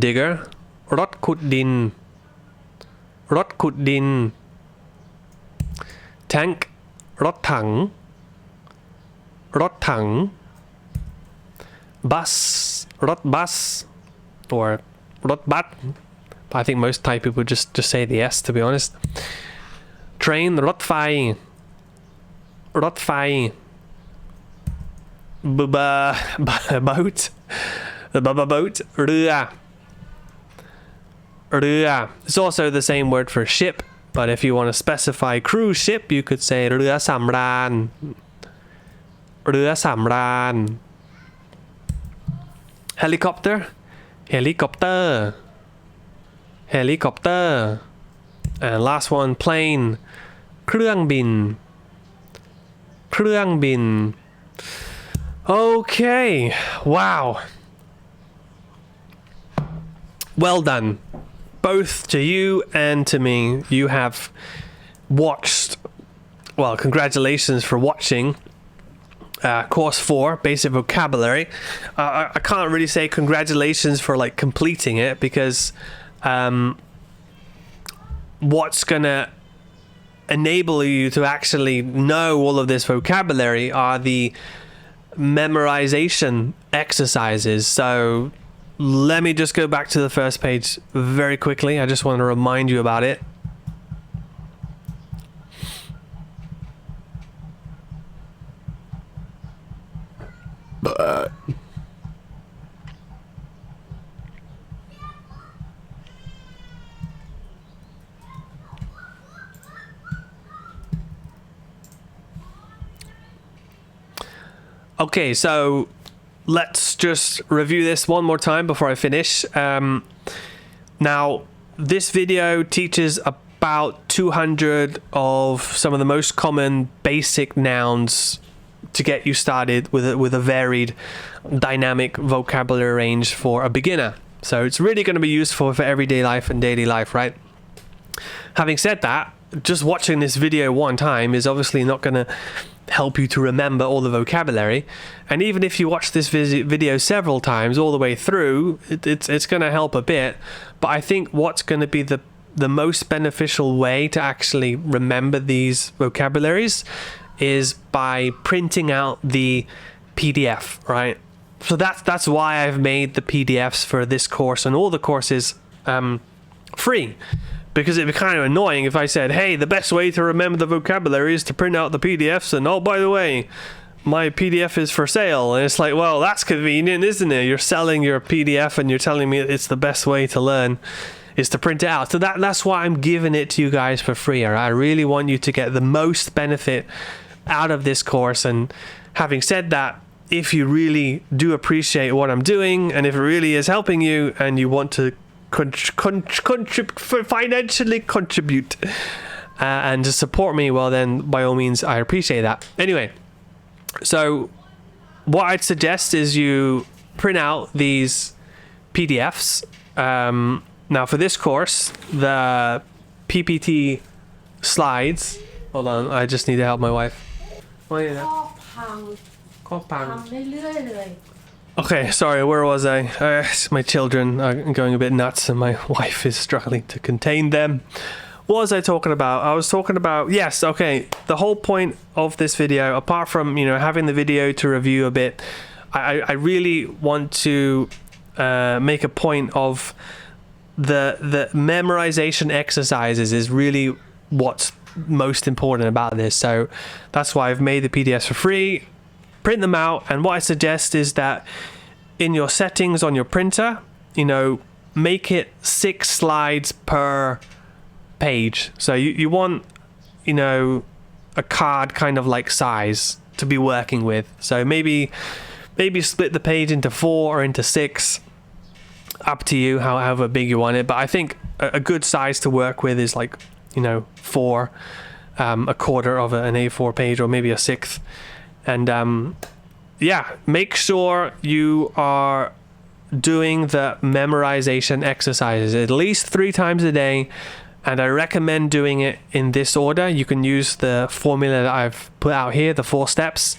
digger รถขุดดิน tank รถถัง bus รถบัส or รถบัส I think most Thai people just say the S, to be honest. Train รถไฟ รถไฟ boat boat เรือ เรือ It's also the same word for ship, but if you want to specify cruise ship you could say เรือสำราญ เรือสำราญ helicopter helicopter helicopter and last one plane เครื่องบิน เครื่องบิน okay wow well done both to you and to me. You have watched, well, congratulations for watching course 4 basic vocabulary. I can't really say congratulations for like completing it because what's gonna enable you to actually know all of this vocabulary are the memorization exercises. So let me just go back to the first page very quickly. I just want to remind you about it. Okay, so let's just review this one more time before I finish. Now, this video teaches about 200 of some of the most common basic nouns to get you started with a varied dynamic vocabulary range for a beginner. So it's really going to be useful for everyday life and daily life, right? Having said that, just watching this video one time is obviously not going to help you to remember all the vocabulary, and even if you watch this video several times all the way through, it's going to help a bit. But I think what's going to be the most beneficial way to actually remember these vocabularies is by printing out the PDF, right? So that's why I've made the PDFs for this course and all the courses free. Because it'd be kind of annoying if I said, hey, the best way to remember the vocabulary is to print out the PDFs, and oh, by the way, my PDF is for sale. And it's like, well, that's convenient, isn't it? You're selling your PDF and you're telling me it's the best way to learn is to print it out. So that's why I'm giving it to you guys for free. I really want you to get the most benefit out of this course. And having said that, if you really do appreciate what I'm doing, and if it really is helping you, and you want to financially contribute and to support me, well then by all means I appreciate that. Anyway, so what I'd suggest is you print out these PDFs. Now for this course, the PPT slides, hold on, I just need to help my wife. Okay, sorry, where was I? My children are going a bit nuts and my wife is struggling to contain them. What was I talking about? I was talking about, yes, okay, the whole point of this video, apart from, having the video to review a bit, I really want to make a point of the memorization exercises is really what's most important about this. So that's why I've made the PDFs for free. Print them out, and what I suggest is that in your settings on your printer, make it 6 slides per page. So you want, a card kind of like size to be working with. So maybe split the page into 4 or into 6, up to you, however big you want it. But I think a good size to work with is like, 4, a quarter of an A4 page, or maybe a 1/6. And make sure you are doing the memorization exercises at least 3 times a day, and I recommend doing it in this order. You can use the formula that I've put out here, the 4 steps.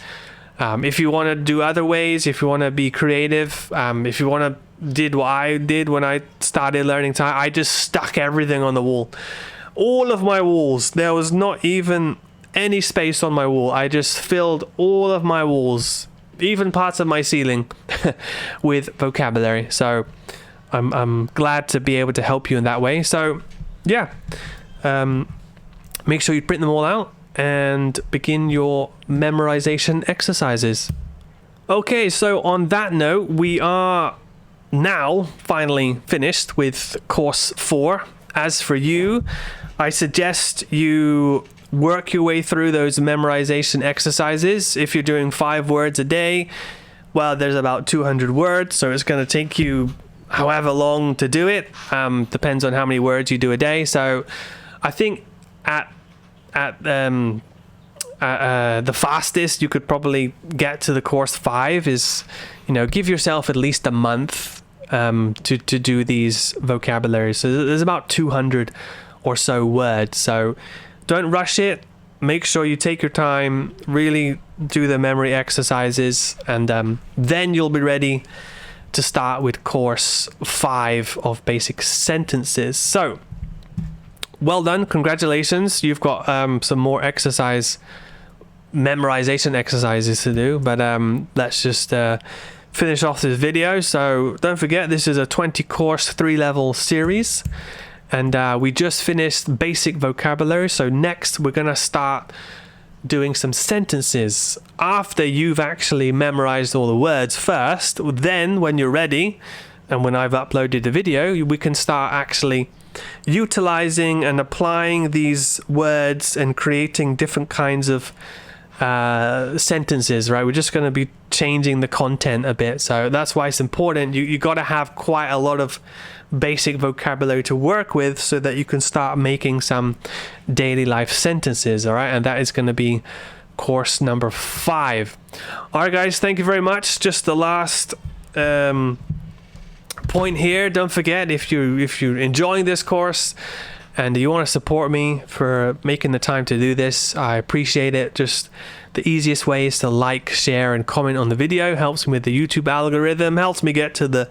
If you want to do other ways, if you want to be creative, if you want to did what I did when I started learning Thai, I just stuck everything on the wall. All of my walls, there was not even any space on my wall. I just filled all of my walls even parts of my ceiling with vocabulary. So I'm glad to be able to help you in that way. So yeah, make sure you print them all out and begin your memorization exercises. Okay, so on that note, we are now finally finished with course 4. As for you, I suggest you work your way through those memorization exercises. If you're doing 5 words a day, well, there's about 200 words, so it's going to take you however long to do it. Depends on how many words you do a day. So I think at the fastest you could probably get to the course 5 is, give yourself at least a month to do these vocabularies. So there's about 200 or so words. So don't rush it. Make sure you take your time, really do the memory exercises, and then you'll be ready to start with course 5 of basic sentences. So well done, congratulations. You've got some more memorization exercises to do, but let's just finish off this video. So don't forget, this is a 20 course 3-level series, and we just finished basic vocabulary. So next we're gonna start doing some sentences after you've actually memorized all the words first. Then when you're ready and when I've uploaded the video, we can start actually utilizing and applying these words and creating different kinds of sentences, right? We're just going to be changing the content a bit. So that's why it's important. You got to have quite a lot of basic vocabulary to work with so that you can start making some daily life sentences, all right? And that is going to be course number 5. All right, guys, thank you very much. Just the last point here, don't forget, if you're enjoying this course and you want to support me for making the time to do this, I appreciate it. Just the easiest way is to like, share, and comment on the video. Helps me with the YouTube algorithm, helps me get to the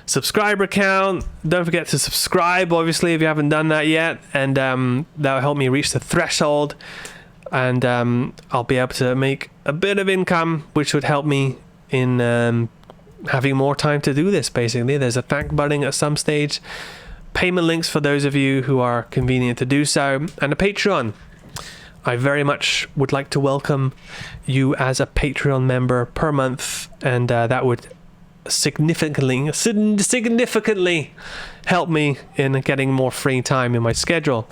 subscriber count. Don't forget to subscribe, obviously, if you haven't done that yet, and that'll help me reach the threshold, and I'll be able to make a bit of income, which would help me in having more time to do this. Basically, there's a thank button at some stage, payment links for those of you who are convenient to do so, and a Patreon. I very much would like to welcome you as a Patreon member per month, and that would significantly help me in getting more free time in my schedule.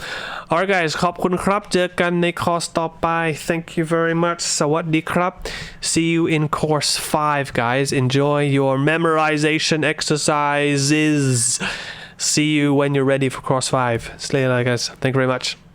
Alright guys, ขอบคุณครับ เจอกันในคอร์สต่อไป Thank you very much. สวัสดีครับ See you in course 5, guys. Enjoy your memorization exercises. See you when you're ready for course 5. See you later, guys. Thank you very much.